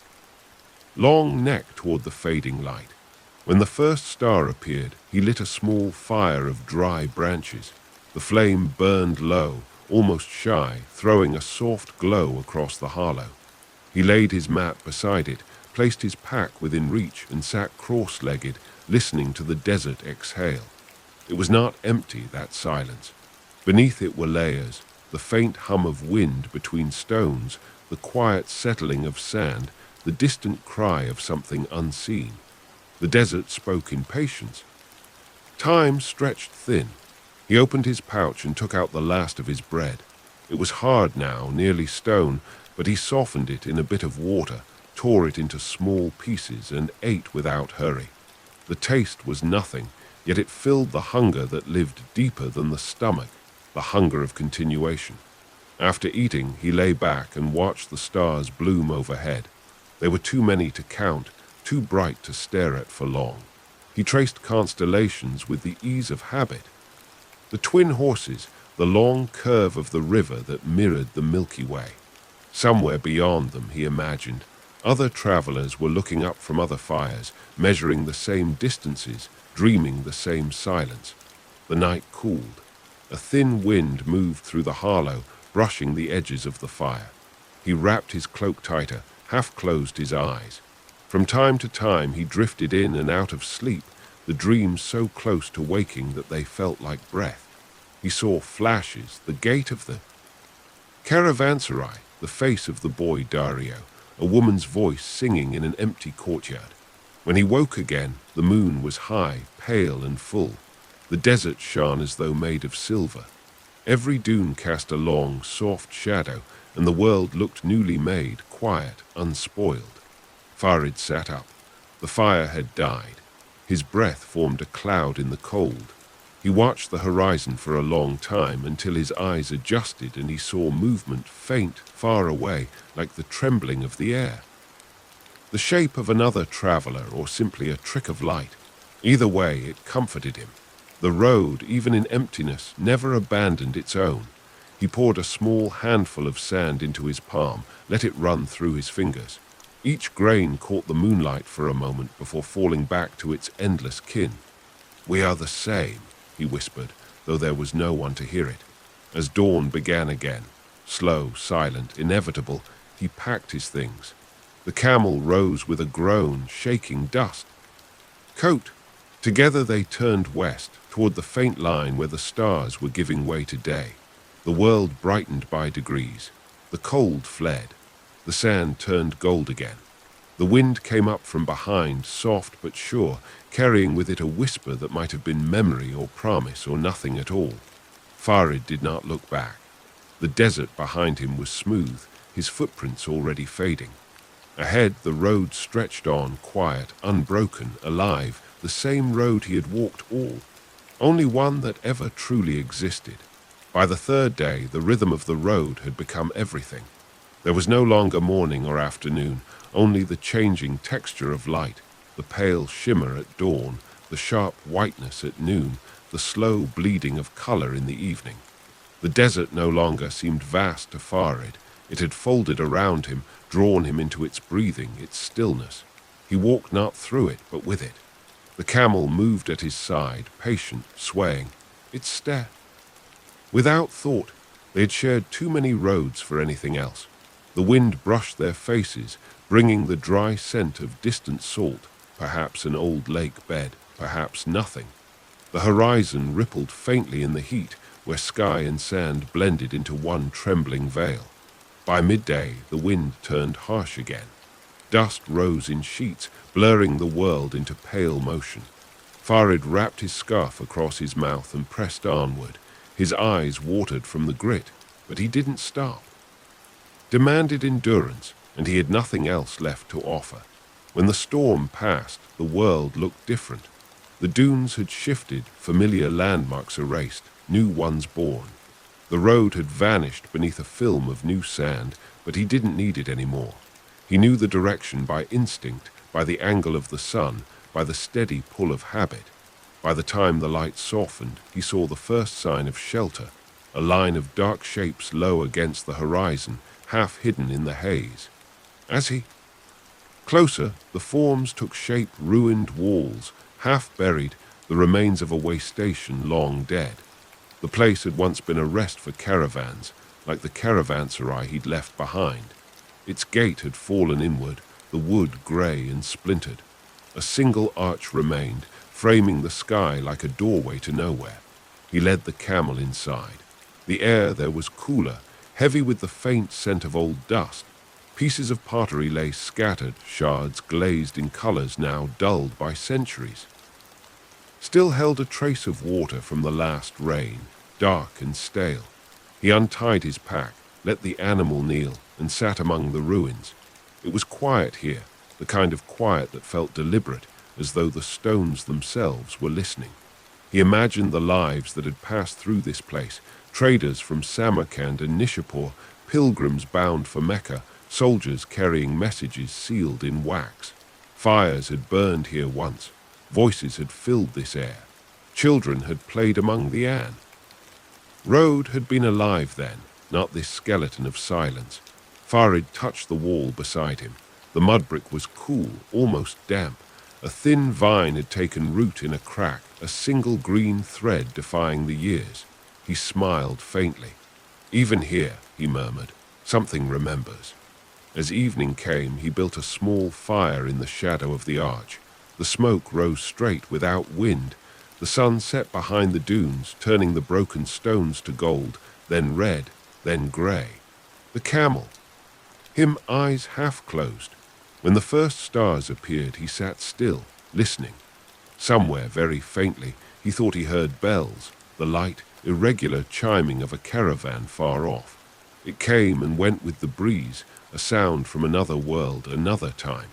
Long neck toward the fading light. When the first star appeared, he lit a small fire of dry branches. The flame burned low, almost shy, throwing a soft glow across the hollow. He laid his mat beside it, placed his pack within reach, and sat cross-legged, listening to the desert exhale. It was not empty, that silence. Beneath it were layers, the faint hum of wind between stones, the quiet settling of sand, the distant cry of something unseen. The desert spoke in patience. Time stretched thin. He opened his pouch and took out the last of his bread. It was hard now, nearly stone, but he softened it in a bit of water, tore it into small pieces, and ate without hurry. The taste was nothing, yet it filled the hunger that lived deeper than the stomach, the hunger of continuation. After eating, he lay back and watched the stars bloom overhead. They were too many to count, too bright to stare at for long. He traced constellations with the ease of habit. The twin horses, the long curve of the river that mirrored the Milky Way. Somewhere beyond them, he imagined, other travelers were looking up from other fires, measuring the same distances, dreaming the same silence. The night cooled. A thin wind moved through the hollow, brushing the edges of the fire. He wrapped his cloak tighter, half closed his eyes. From time to time he drifted in and out of sleep, the dreams so close to waking that they felt like breath. He saw flashes, the gate of the caravanserai, the face of the boy Dario, a woman's voice singing in an empty courtyard. When he woke again, the moon was high, pale and full. The desert shone as though made of silver. Every dune cast a long, soft shadow, and the world looked newly made, quiet, unspoiled. Farid sat up. The fire had died. His breath formed a cloud in the cold. He watched the horizon for a long time until his eyes adjusted and he saw movement faint, far away, like the trembling of the air. The shape of another traveler or simply a trick of light. Either way, it comforted him. The road, even in emptiness, never abandoned its own. He poured a small handful of sand into his palm, let it run through his fingers. Each grain caught the moonlight for a moment before falling back to its endless kin. "We are the same," he whispered, though there was no one to hear it. As dawn began again, slow, silent, inevitable, he packed his things. The camel rose with a groan, shaking dust. "Coat!" Together they turned west, toward the faint line where the stars were giving way to day. The world brightened by degrees. The cold fled. The sand turned gold again. The wind came up from behind, soft but sure, carrying with it a whisper that might have been memory or promise or nothing at all. Farid did not look back. The desert behind him was smooth, his footprints already fading. Ahead, the road stretched on, quiet, unbroken, alive, the same road he had walked all, only one that ever truly existed. By the third day, the rhythm of the road had become everything. There was no longer morning or afternoon, only the changing texture of light, the pale shimmer at dawn, the sharp whiteness at noon, the slow bleeding of color in the evening. The desert no longer seemed vast to Farid. It had folded around him, drawn him into its breathing, its stillness. He walked not through it, but with it. The camel moved at his side, patient, swaying. Its step. Without thought, they had shared too many roads for anything else. The wind brushed their faces, bringing the dry scent of distant salt, perhaps an old lake bed, perhaps nothing. The horizon rippled faintly in the heat, where sky and sand blended into one trembling veil. By midday, the wind turned harsh again. Dust rose in sheets, blurring the world into pale motion. Farid wrapped his scarf across his mouth and pressed onward. His eyes watered from the grit, but he didn't stop. Demanded endurance, and he had nothing else left to offer. When the storm passed, the world looked different. The dunes had shifted, familiar landmarks erased, new ones born. The road had vanished beneath a film of new sand, but he didn't need it anymore. He knew the direction by instinct, by the angle of the sun, by the steady pull of habit. By the time the light softened, he saw the first sign of shelter, a line of dark shapes low against the horizon, half hidden in the haze. As he closer, the forms took shape ruined walls, half buried, the remains of a way station long dead. The place had once been a rest for caravans, like the caravanserai he'd left behind. Its gate had fallen inward, the wood grey and splintered. A single arch remained, framing the sky like a doorway to nowhere. He led the camel inside. The air there was cooler, heavy with the faint scent of old dust. Pieces of pottery lay scattered, shards glazed in colors now dulled by centuries. Still held a trace of water from the last rain, dark and stale. He untied his pack, let the animal kneel, and sat among the ruins. It was quiet here, the kind of quiet that felt deliberate, as though the stones themselves were listening. He imagined the lives that had passed through this place, traders from Samarkand and Nishapur, pilgrims bound for Mecca, soldiers carrying messages sealed in wax. Fires had burned here once. Voices had filled this air. Children had played among the An. Road had been alive then, not this skeleton of silence. Farid touched the wall beside him. The mud brick was cool, almost damp. A thin vine had taken root in a crack, a single green thread defying the years. He smiled faintly. Even here, he murmured, something remembers. As evening came, he built a small fire in the shadow of the arch. The smoke rose straight without wind. The sun set behind the dunes, turning the broken stones to gold, then red, then grey. The camel. Him eyes half closed. When the first stars appeared, he sat still, listening. Somewhere, very faintly, he thought he heard bells, the light, irregular chiming of a caravan far off. It came and went with the breeze, a sound from another world, another time.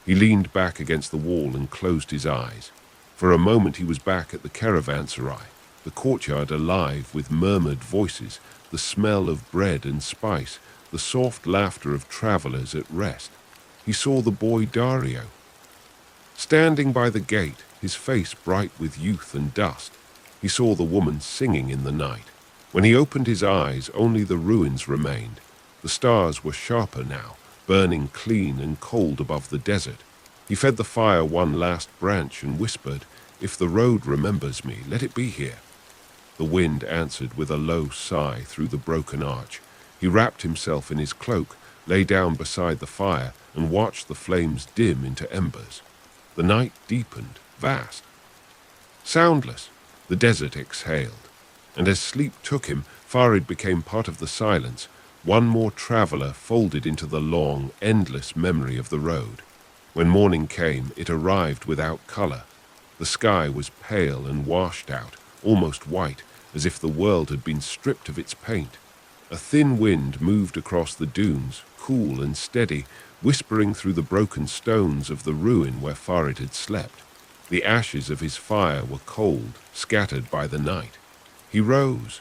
He leaned back against the wall and closed his eyes. For a moment he was back at the caravanserai, the courtyard alive with murmured voices, the smell of bread and spice, the soft laughter of travelers at rest. He saw the boy Dario, standing by the gate, his face bright with youth and dust. He saw the woman singing in the night. When he opened his eyes, only the ruins remained. The stars were sharper now, burning clean and cold above the desert. He fed the fire one last branch and whispered, "If the road remembers me, let it be here." The wind answered with a low sigh through the broken arch. He wrapped himself in his cloak, lay down beside the fire, and watched the flames dim into embers. The night deepened, vast. Soundless, the desert exhaled. And as sleep took him, Farid became part of the silence, one more traveler folded into the long, endless memory of the road. When morning came, it arrived without color. The sky was pale and washed out, almost white, as if the world had been stripped of its paint. A thin wind moved across the dunes, cool and steady, whispering through the broken stones of the ruin where Farid had slept. The ashes of his fire were cold, scattered by the night. He rose,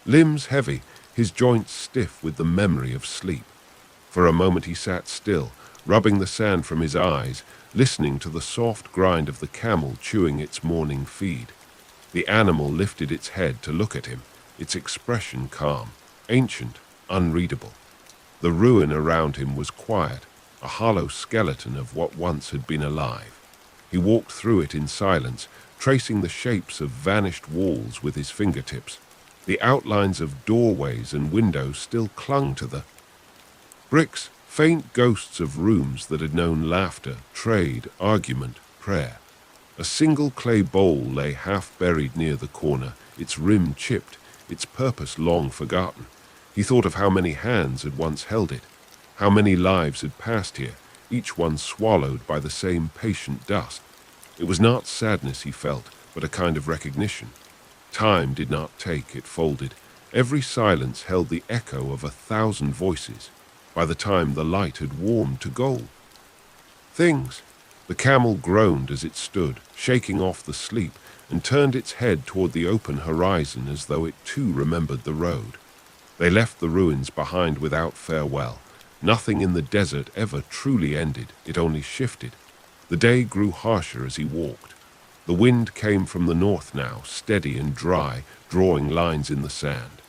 limbs heavy, his joints stiff with the memory of sleep. For a moment he sat still, rubbing the sand from his eyes, listening to the soft grind of the camel chewing its morning feed. The animal lifted its head to look at him, its expression calm, ancient, unreadable. The ruin around him was quiet, a hollow skeleton of what once had been alive. He walked through it in silence, tracing the shapes of vanished walls with his fingertips. The outlines of doorways and windows still clung to the bricks, faint ghosts of rooms that had known laughter, trade, argument, prayer. A single clay bowl lay half buried near the corner, its rim chipped, its purpose long forgotten. He thought of how many hands had once held it, how many lives had passed here, each one swallowed by the same patient dust. It was not sadness he felt, but a kind of recognition. Time did not take, it folded. Every silence held the echo of 1,000 voices. By the time the light had warmed to gold. Things. The camel groaned as it stood, shaking off the sleep, and turned its head toward the open horizon as though it too remembered the road. They left the ruins behind without farewell. Nothing in the desert ever truly ended, it only shifted. The day grew harsher as he walked. The wind came from the north now, steady and dry, drawing lines in the sand.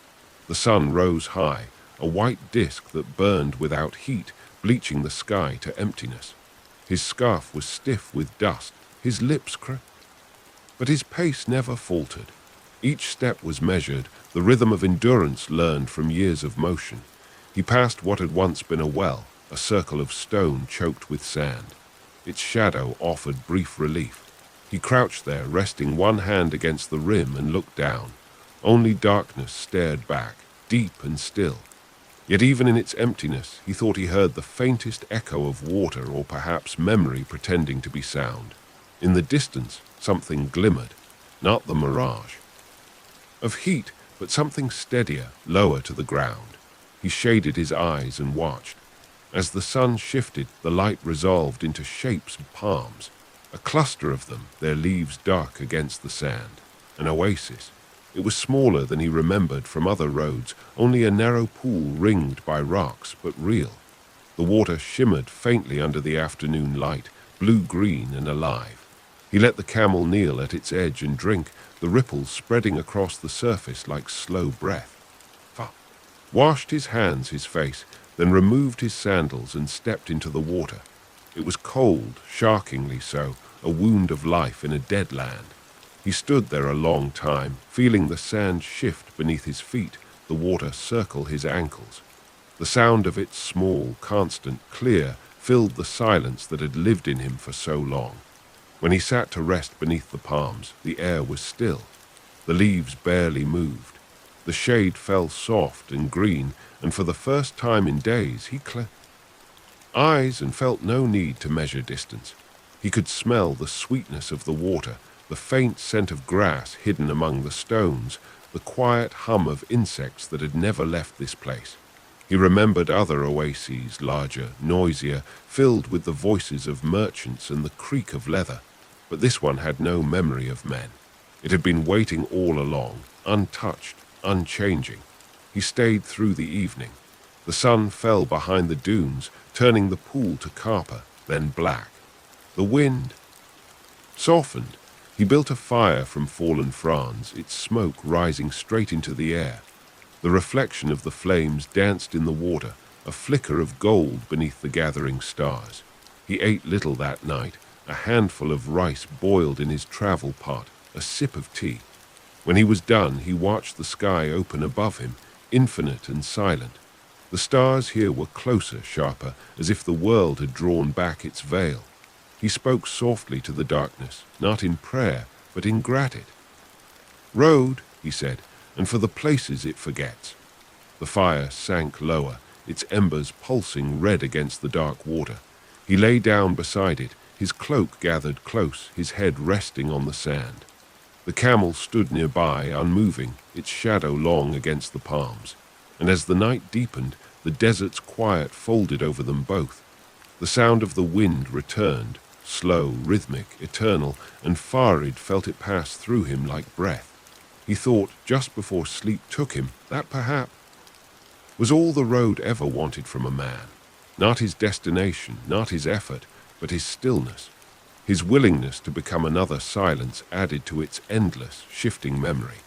The sun rose high, a white disk that burned without heat, bleaching the sky to emptiness. His scarf was stiff with dust, his lips but his pace never faltered. Each step was measured, the rhythm of endurance learned from years of motion. He passed what had once been a well, a circle of stone choked with sand. Its shadow offered brief relief. He crouched there, resting one hand against the rim, and looked down. Only darkness stared back, deep and still. Yet even in its emptiness, he thought he heard the faintest echo of water, or perhaps memory pretending to be sound. In the distance, something glimmered, not the mirage of heat, but something steadier, lower to the ground. He shaded his eyes and watched. As the sun shifted, the light resolved into shapes of palms, a cluster of them, their leaves dark against the sand. An oasis. It was smaller than he remembered from other roads, only a narrow pool ringed by rocks, but real. The water shimmered faintly under the afternoon light, blue-green and alive. He let the camel kneel at its edge and drink, the ripples spreading across the surface like slow breath. Washed his hands, his face, then removed his sandals and stepped into the water. It was cold, sharkingly so, a wound of life in a dead land. He stood there a long time, feeling the sand shift beneath his feet, the water circle his ankles. The sound of it, small, constant, clear, filled the silence that had lived in him for so long. When he sat to rest beneath the palms, the air was still. The leaves barely moved. The shade fell soft and green, and for the first time in days he closed eyes and felt no need to measure distance. He could smell the sweetness of the water, the faint scent of grass hidden among the stones, the quiet hum of insects that had never left this place. He remembered other oases, larger, noisier, filled with the voices of merchants and the creak of leather. But this one had no memory of men. It had been waiting all along, untouched, unchanging. He stayed through the evening. The sun fell behind the dunes, turning the pool to copper, then black. The wind softened. He built a fire from fallen fronds, its smoke rising straight into the air. The reflection of the flames danced in the water, a flicker of gold beneath the gathering stars. He ate little that night, a handful of rice boiled in his travel pot, a sip of tea. When he was done, he watched the sky open above him, infinite and silent. The stars here were closer, sharper, as if the world had drawn back its veil. He spoke softly to the darkness, not in prayer, but in gratitude. "Road," he said, "and for the places it forgets." The fire sank lower, its embers pulsing red against the dark water. He lay down beside it, his cloak gathered close, his head resting on the sand. The camel stood nearby, unmoving, its shadow long against the palms. And as the night deepened, the desert's quiet folded over them both. The sound of the wind returned, slow, rhythmic, eternal, and Farid felt it pass through him like breath. He thought, just before sleep took him, that perhaps was all the road ever wanted from a man. Not his destination, not his effort, but his stillness. His willingness to become another silence added to its endless, shifting memory.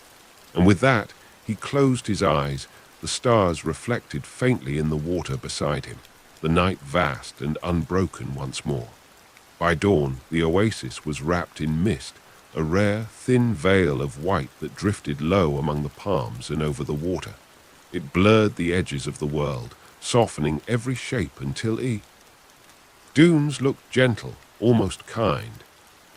And with that, he closed his eyes, the stars reflected faintly in the water beside him, the night vast and unbroken once more. By dawn, the oasis was wrapped in mist, a rare, thin veil of white that drifted low among the palms and over the water. It blurred the edges of the world, softening every shape until dunes looked gentle, almost kind.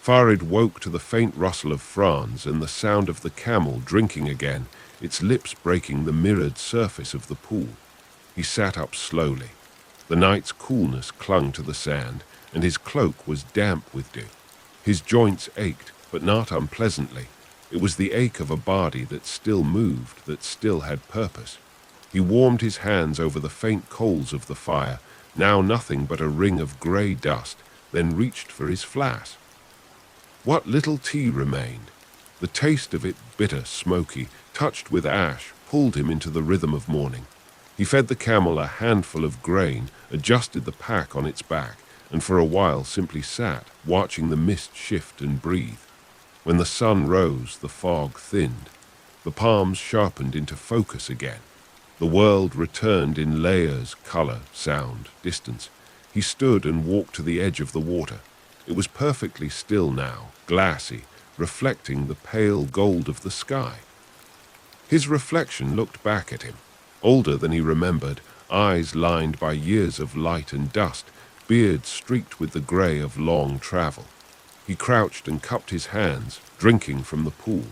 Farid woke to the faint rustle of fronds and the sound of the camel drinking again, its lips breaking the mirrored surface of the pool. He sat up slowly. The night's coolness clung to the sand, and his cloak was damp with dew. His joints ached, but not unpleasantly. It was the ache of a body that still moved, that still had purpose. He warmed his hands over the faint coals of the fire, now nothing but a ring of grey dust, then reached for his flask. What little tea remained, the taste of it bitter, smoky, touched with ash, pulled him into the rhythm of morning. He fed the camel a handful of grain, adjusted the pack on its back, and for a while simply sat, watching the mist shift and breathe. When the sun rose, the fog thinned. The palms sharpened into focus again. The world returned in layers, color, sound, distance. He stood and walked to the edge of the water. It was perfectly still now, glassy, reflecting the pale gold of the sky. His reflection looked back at him, older than he remembered, eyes lined by years of light and dust, beard streaked with the gray of long travel. He crouched and cupped his hands, drinking from the pool.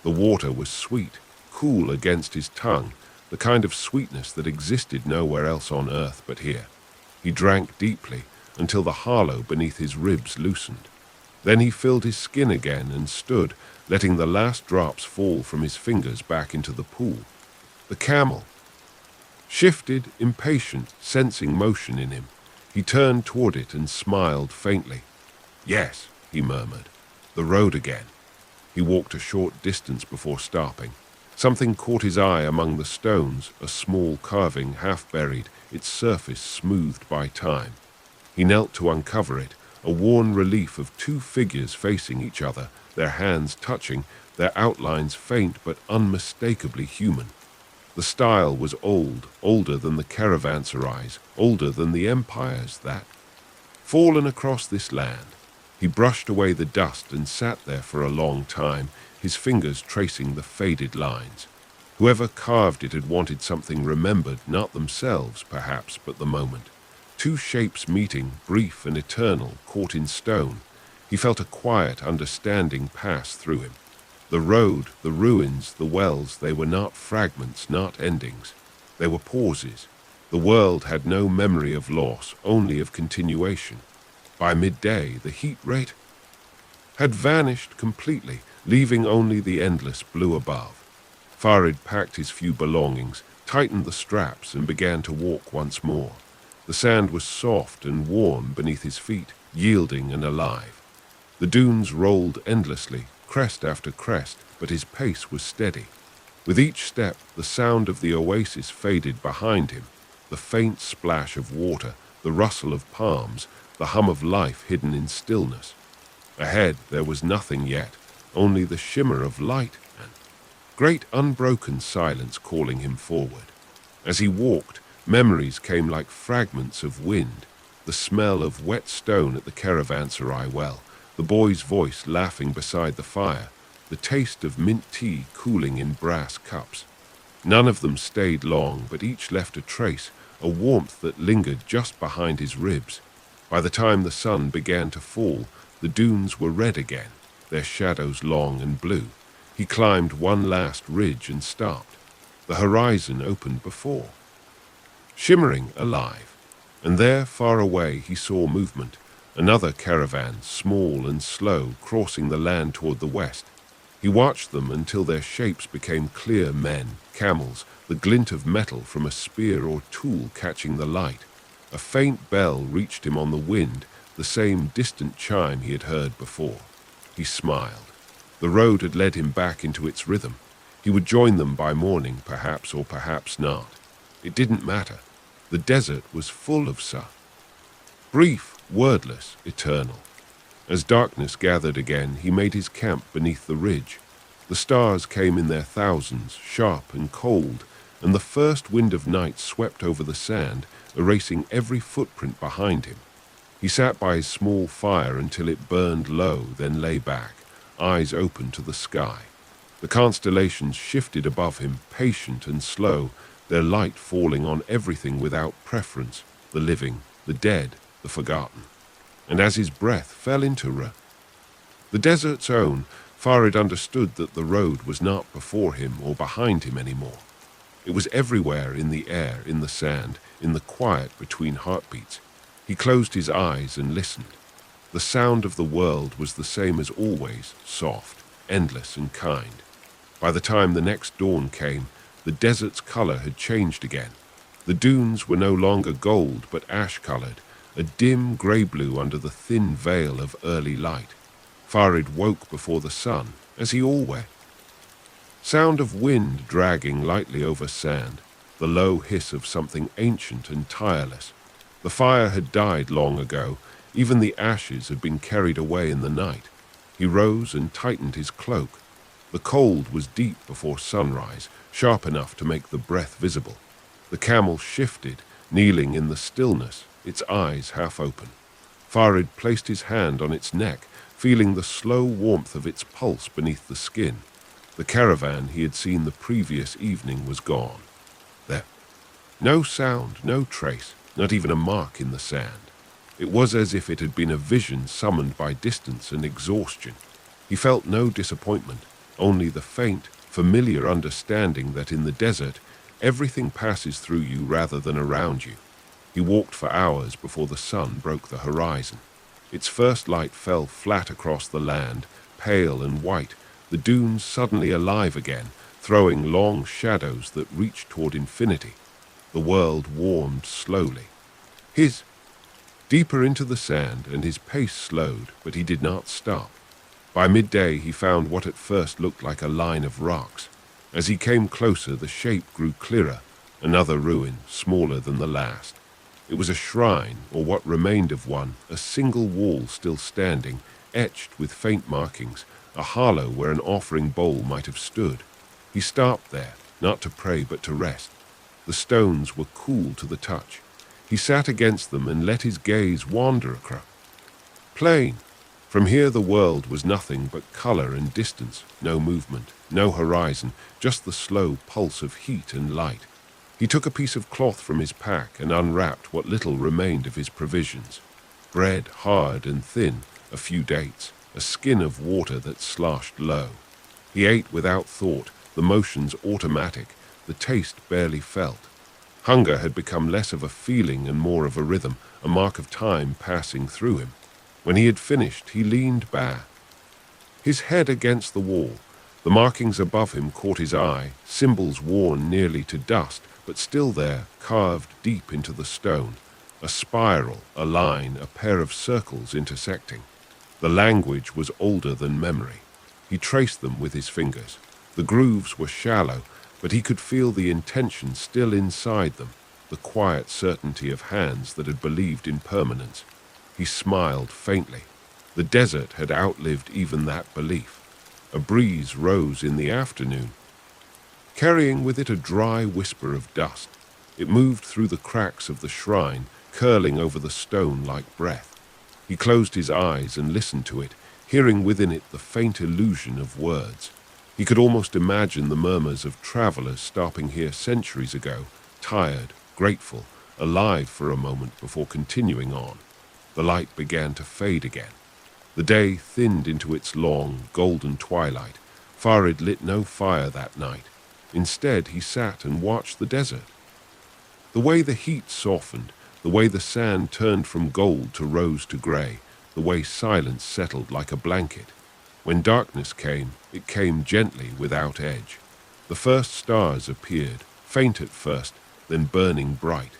The water was sweet, cool against his tongue, the kind of sweetness that existed nowhere else on earth but here. He drank deeply until the hollow beneath his ribs loosened. Then he filled his skin again and stood, letting the last drops fall from his fingers back into the pool. The camel shifted, impatient, sensing motion in him. He turned toward it and smiled faintly. "Yes," he murmured, "the road again." He walked a short distance before stopping. Something caught his eye among the stones, a small carving half buried, its surface smoothed by time. He knelt to uncover it, a worn relief of two figures facing each other, their hands touching, their outlines faint but unmistakably human. The style was old, older than the caravanserais, older than the empires that fallen across this land. He brushed away the dust and sat there for a long time, his fingers tracing the faded lines. Whoever carved it had wanted something remembered, not themselves, perhaps, but the moment. Two shapes meeting, brief and eternal, caught in stone. He felt a quiet understanding pass through him. The road, the ruins, the wells, they were not fragments, not endings. They were pauses. The world had no memory of loss, only of continuation. By midday, the heat rate had vanished completely, leaving only the endless blue above. Farid packed his few belongings, tightened the straps, and began to walk once more. The sand was soft and warm beneath his feet, yielding and alive. The dunes rolled endlessly, crest after crest, but his pace was steady. With each step, the sound of the oasis faded behind him, the faint splash of water, the rustle of palms, the hum of life hidden in stillness. Ahead, there was nothing yet, only the shimmer of light and great unbroken silence calling him forward. As he walked, memories came like fragments of wind, the smell of wet stone at the caravanserai well, the boy's voice laughing beside the fire, the taste of mint tea cooling in brass cups. None of them stayed long, but each left a trace, a warmth that lingered just behind his ribs. By the time the sun began to fall, the dunes were red again, their shadows long and blue. He climbed one last ridge and stopped. The horizon opened before, shimmering alive, and there, far away, he saw movement. Another caravan, small and slow, crossing the land toward the west. He watched them until their shapes became clear men, camels, the glint of metal from a spear or tool catching the light. A faint bell reached him on the wind, the same distant chime he had heard before. He smiled. The road had led him back into its rhythm. He would join them by morning, perhaps, or perhaps not. It didn't matter. The desert was full of Sa. Brief, wordless, eternal. As darkness gathered again, he made his camp beneath the ridge. The stars came in their thousands, sharp and cold, and the first wind of night swept over the sand, erasing every footprint behind him. He sat by his small fire until it burned low, then lay back, eyes open to the sky. The constellations shifted above him, patient and slow, their light falling on everything without preference, the living, the dead, the forgotten. And as his breath fell into the desert's own, Farid understood that the road was not before him or behind him anymore. It was everywhere, in the air, in the sand, in the quiet between heartbeats. He closed his eyes and listened. The sound of the world was the same as always, soft, endless and kind. By the time the next dawn came, the desert's color had changed again. The dunes were no longer gold but ash-colored, a dim gray-blue under the thin veil of early light. Farid woke before the sun, as he always. Sound of wind dragging lightly over sand, the low hiss of something ancient and tireless. The fire had died long ago, even the ashes had been carried away in the night. He rose and tightened his cloak. The cold was deep before sunrise, sharp enough to make the breath visible. The camel shifted, kneeling in the stillness, its eyes half open. Farid placed his hand on its neck, feeling the slow warmth of its pulse beneath the skin. The caravan he had seen the previous evening was gone. There. No sound, no trace, not even a mark in the sand. It was as if it had been a vision summoned by distance and exhaustion. He felt no disappointment, only the faint, familiar understanding that in the desert, everything passes through you rather than around you. He walked for hours before the sun broke the horizon. Its first light fell flat across the land, pale and white, the dunes suddenly alive again, throwing long shadows that reached toward infinity. The world warmed slowly. Deeper into the sand, and his pace slowed, but he did not stop. By midday he found what at first looked like a line of rocks. As he came closer, the shape grew clearer, another ruin, smaller than the last. It was a shrine, or what remained of one, a single wall still standing, etched with faint markings, a hollow where an offering bowl might have stood. He stopped there, not to pray but to rest. The stones were cool to the touch. He sat against them and let his gaze wander across. Plain. From here the world was nothing but color and distance, no movement, no horizon, just the slow pulse of heat and light. He took a piece of cloth from his pack and unwrapped what little remained of his provisions. Bread, hard and thin, a few dates, a skin of water that sloshed low. He ate without thought, the motions automatic, the taste barely felt. Hunger had become less of a feeling and more of a rhythm, a mark of time passing through him. When he had finished, he leaned back, his head against the wall. The markings above him caught his eye, symbols worn nearly to dust, but still there, carved deep into the stone. A spiral, a line, a pair of circles intersecting. The language was older than memory. He traced them with his fingers. The grooves were shallow, but he could feel the intention still inside them, the quiet certainty of hands that had believed in permanence. He smiled faintly. The desert had outlived even that belief. A breeze rose in the afternoon, carrying with it a dry whisper of dust. It moved through the cracks of the shrine, curling over the stone like breath. He closed his eyes and listened to it, hearing within it the faint illusion of words. He could almost imagine the murmurs of travelers stopping here centuries ago, tired, grateful, alive for a moment before continuing on. The light began to fade again. The day thinned into its long, golden twilight. Farid lit no fire that night. Instead, he sat and watched the desert. The way the heat softened, the way the sand turned from gold to rose to gray, the way silence settled like a blanket. When darkness came, it came gently without edge. The first stars appeared, faint at first, then burning bright.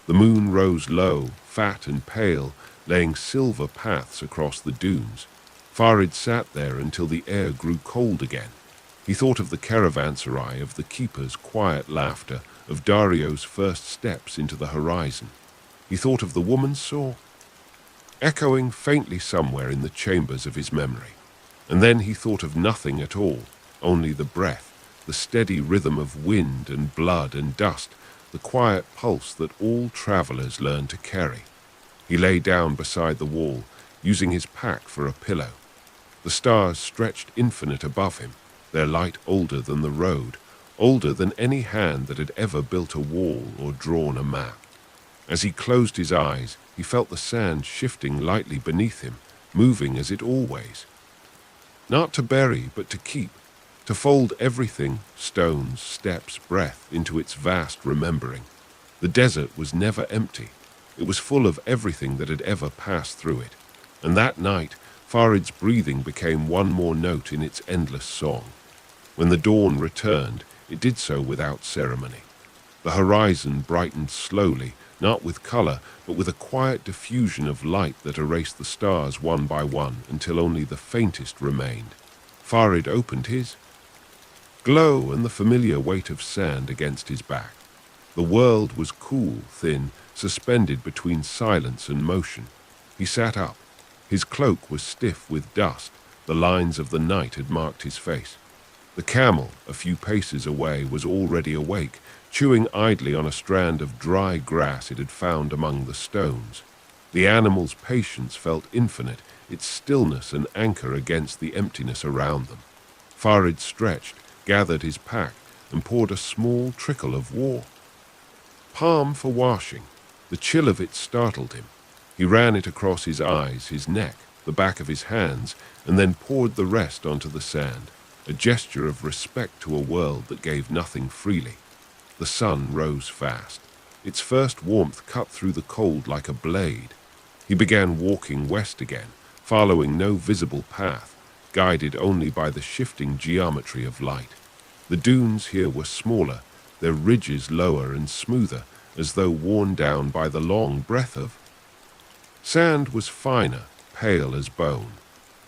The moon rose low, fat and pale, laying silver paths across the dunes. Farid sat there until the air grew cold again. He thought of the caravanserai, of the keeper's quiet laughter, of Dario's first steps into the horizon. He thought of the woman's saw, echoing faintly somewhere in the chambers of his memory. And then he thought of nothing at all, only the breath, the steady rhythm of wind and blood and dust, the quiet pulse that all travelers learn to carry. He lay down beside the wall, using his pack for a pillow. The stars stretched infinite above him, their light older than the road, older than any hand that had ever built a wall or drawn a map. As he closed his eyes, he felt the sand shifting lightly beneath him, moving as it always. Not to bury, but to keep, to fold everything, stones, steps, breath, into its vast remembering. The desert was never empty. It was full of everything that had ever passed through it. And that night, Farid's breathing became one more note in its endless song. When the dawn returned, it did so without ceremony. The horizon brightened slowly, not with color, but with a quiet diffusion of light that erased the stars one by one until only the faintest remained. Farid opened his glow and the familiar weight of sand against his back. The world was cool, thin, suspended between silence and motion. He sat up. His cloak was stiff with dust. The lines of the night had marked his face. The camel, a few paces away, was already awake, chewing idly on a strand of dry grass it had found among the stones. The animal's patience felt infinite, its stillness an anchor against the emptiness around them. Farid stretched, gathered his pack, and poured a small trickle of water. Palm for washing. The chill of it startled him. He ran it across his eyes, his neck, the back of his hands, and then poured the rest onto the sand, a gesture of respect to a world that gave nothing freely. The sun rose fast. Its first warmth cut through the cold like a blade. He began walking west again, following no visible path, guided only by the shifting geometry of light. The dunes here were smaller, their ridges lower and smoother, as though worn down by the long breath of sand was finer, pale as bone.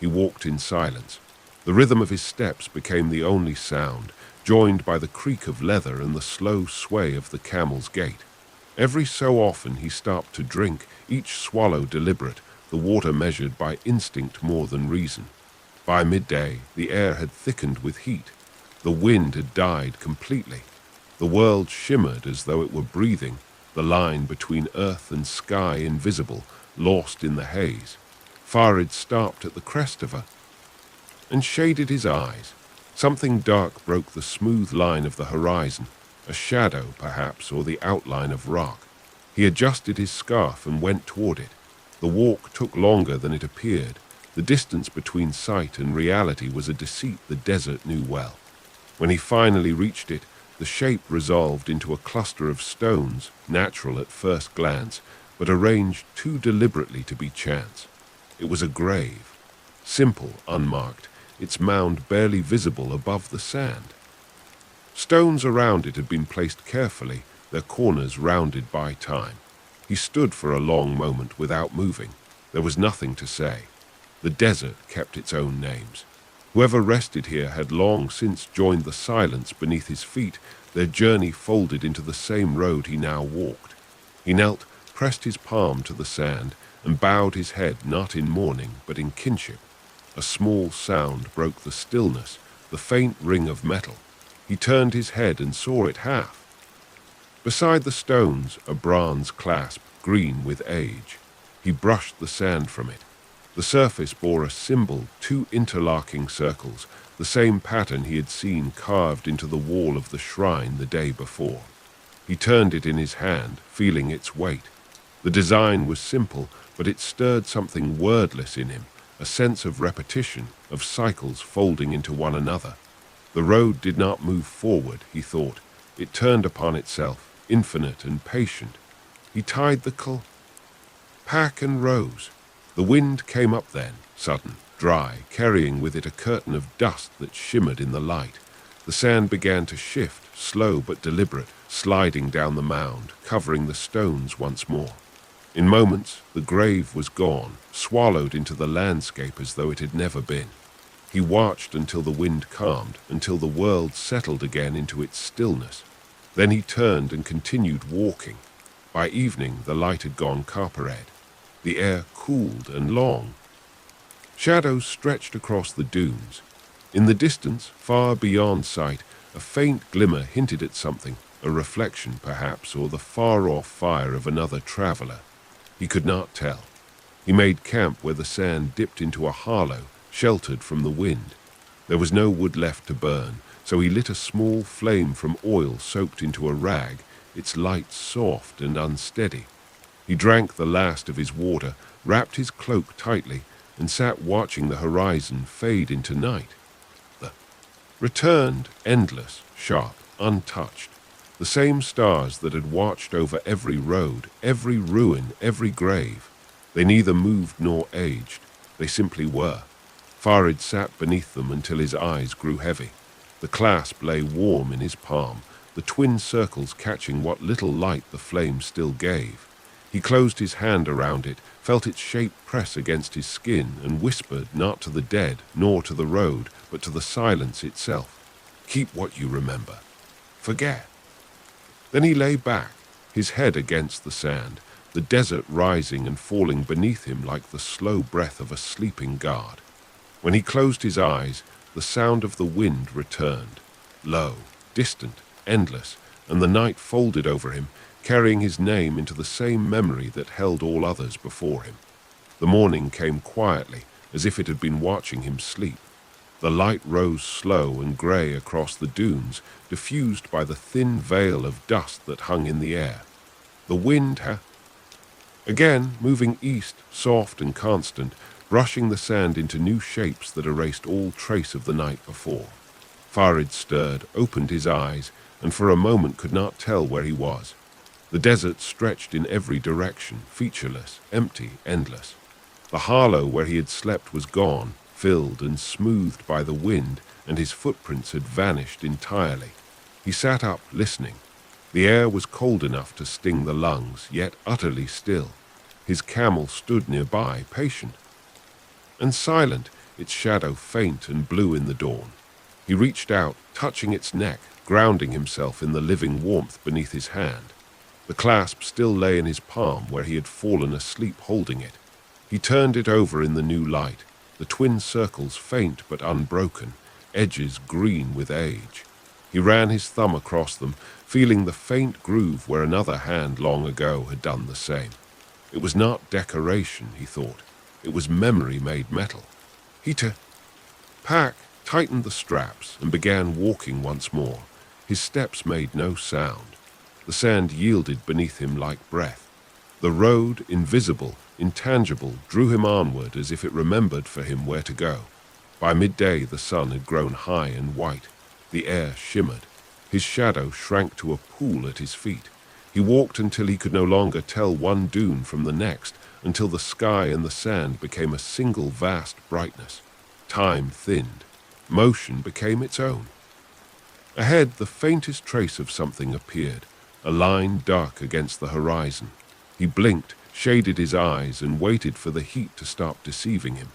He walked in silence. The rhythm of his steps became the only sound, joined by the creak of leather and the slow sway of the camel's gait. Every so often he stopped to drink, each swallow deliberate, the water measured by instinct more than reason. By midday, the air had thickened with heat. The wind had died completely. The world shimmered as though it were breathing, the line between earth and sky invisible, lost in the haze. Farid stopped at the crest of her and shaded his eyes. Something dark broke the smooth line of the horizon, a shadow, perhaps, or the outline of rock. He adjusted his scarf and went toward it. The walk took longer than it appeared. The distance between sight and reality was a deceit the desert knew well. When he finally reached it, the shape resolved into a cluster of stones, natural at first glance, but arranged too deliberately to be chance. It was a grave, simple, unmarked, its mound barely visible above the sand. Stones around it had been placed carefully, their corners rounded by time. He stood for a long moment without moving. There was nothing to say. The desert kept its own names. Whoever rested here had long since joined the silence beneath his feet, their journey folded into the same road he now walked. He knelt, pressed his palm to the sand, and bowed his head not in mourning but in kinship. A small sound broke the stillness, the faint ring of metal. He turned his head and saw it half. Beside the stones, a bronze clasp, green with age. He brushed the sand from it. The surface bore a symbol, two interlocking circles, the same pattern he had seen carved into the wall of the shrine the day before. He turned it in his hand, feeling its weight. The design was simple, but it stirred something wordless in him, a sense of repetition, of cycles folding into one another. The road did not move forward, he thought. It turned upon itself, infinite and patient. He tied the pack and rose. The wind came up then, sudden, dry, carrying with it a curtain of dust that shimmered in the light. The sand began to shift, slow but deliberate, sliding down the mound, covering the stones once more. In moments, the grave was gone, swallowed into the landscape as though it had never been. He watched until the wind calmed, until the world settled again into its stillness. Then he turned and continued walking. By evening, the light had gone copper-red. The air cooled and long. Shadows stretched across the dunes. In the distance, far beyond sight, a faint glimmer hinted at something, a reflection perhaps, or the far-off fire of another traveler. He could not tell. He made camp where the sand dipped into a hollow, sheltered from the wind. There was no wood left to burn, so he lit a small flame from oil soaked into a rag, its light soft and unsteady. He drank the last of his water, wrapped his cloak tightly, and sat watching the horizon fade into night. The returned, endless, sharp, untouched. The same stars that had watched over every road, every ruin, every grave. They neither moved nor aged. They simply were. Farid sat beneath them until his eyes grew heavy. The clasp lay warm in his palm, the twin circles catching what little light the flame still gave. He closed his hand around it, felt its shape press against his skin, and whispered not to the dead, nor to the road, but to the silence itself. Keep what you remember. Forget. Then he lay back, his head against the sand, the desert rising and falling beneath him like the slow breath of a sleeping god. When he closed his eyes, the sound of the wind returned, low, distant, endless, and the night folded over him, carrying his name into the same memory that held all others before him. The morning came quietly, as if it had been watching him sleep. The light rose slow and grey across the dunes, diffused by the thin veil of dust that hung in the air. The wind again moving east, soft and constant, brushing the sand into new shapes that erased all trace of the night before. Farid stirred, opened his eyes, and for a moment could not tell where he was. The desert stretched in every direction, featureless, empty, endless. The hollow where he had slept was gone, filled and smoothed by the wind, and his footprints had vanished entirely. He sat up, listening. The air was cold enough to sting the lungs, yet utterly still. His camel stood nearby, patient and silent, its shadow faint and blue in the dawn. He reached out, touching its neck, grounding himself in the living warmth beneath his hand. The clasp still lay in his palm where he had fallen asleep holding it. He turned it over in the new light, the twin circles faint but unbroken, edges green with age. He ran his thumb across them, feeling the faint groove where another hand long ago had done the same. It was not decoration, he thought. It was memory made metal. Pack tightened the straps and began walking once more. His steps made no sound. The sand yielded beneath him like breath. The road, invisible, intangible, drew him onward as if it remembered for him where to go. By midday the sun had grown high and white. The air shimmered. His shadow shrank to a pool at his feet. He walked until he could no longer tell one dune from the next, until the sky and the sand became a single vast brightness. Time thinned. Motion became its own. Ahead, the faintest trace of something appeared, a line dark against the horizon. He blinked, shaded his eyes, and waited for the heat to stop deceiving him.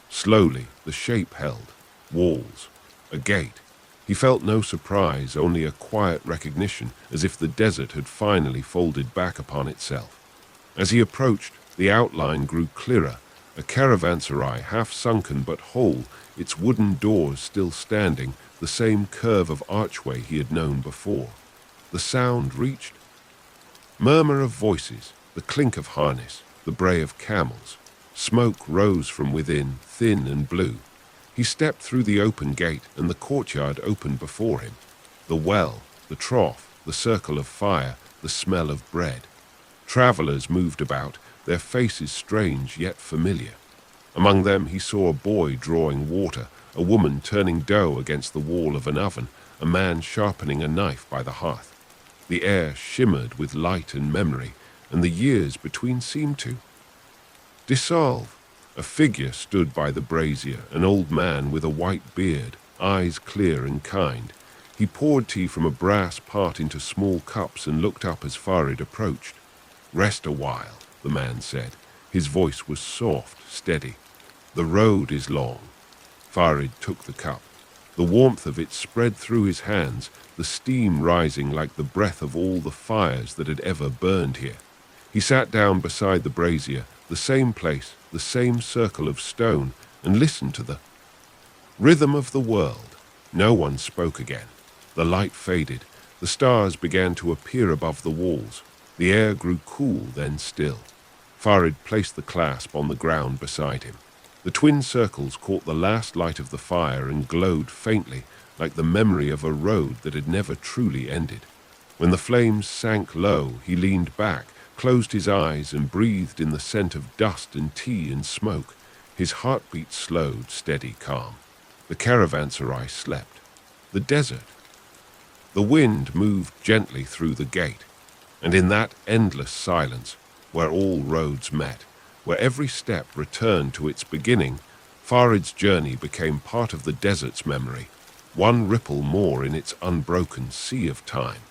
Slowly, the shape held. Walls. A gate. He felt no surprise, only a quiet recognition, as if the desert had finally folded back upon itself. As he approached, the outline grew clearer, a caravanserai half-sunken but whole, its wooden doors still standing, the same curve of archway he had known before. The sound reached. Murmur of voices, the clink of harness, the bray of camels. Smoke rose from within, thin and blue. He stepped through the open gate, and the courtyard opened before him. The well, the trough, the circle of fire, the smell of bread. Travelers moved about, their faces strange yet familiar. Among them he saw a boy drawing water, a woman turning dough against the wall of an oven, a man sharpening a knife by the hearth. The air shimmered with light and memory, and the years between seemed to dissolve. A figure stood by the brazier, an old man with a white beard, eyes clear and kind. He poured tea from a brass pot into small cups and looked up as Farid approached. "Rest a while," the man said. His voice was soft, steady. "The road is long." Farid took the cup. The warmth of it spread through his hands, the steam rising like the breath of all the fires that had ever burned here. He sat down beside the brazier, the same place, the same circle of stone, and listened to the rhythm of the world. No one spoke again. The light faded. The stars began to appear above the walls. The air grew cool, then still. Farid placed the clasp on the ground beside him. The twin circles caught the last light of the fire and glowed faintly, like the memory of a road that had never truly ended. When the flames sank low, he leaned back, closed his eyes, and breathed in the scent of dust and tea and smoke. His heartbeat slowed, steady, calm. The caravanserai slept. The desert. The wind moved gently through the gate, and in that endless silence, where all roads met, where every step returned to its beginning, Farid's journey became part of the desert's memory, one ripple more in its unbroken sea of time.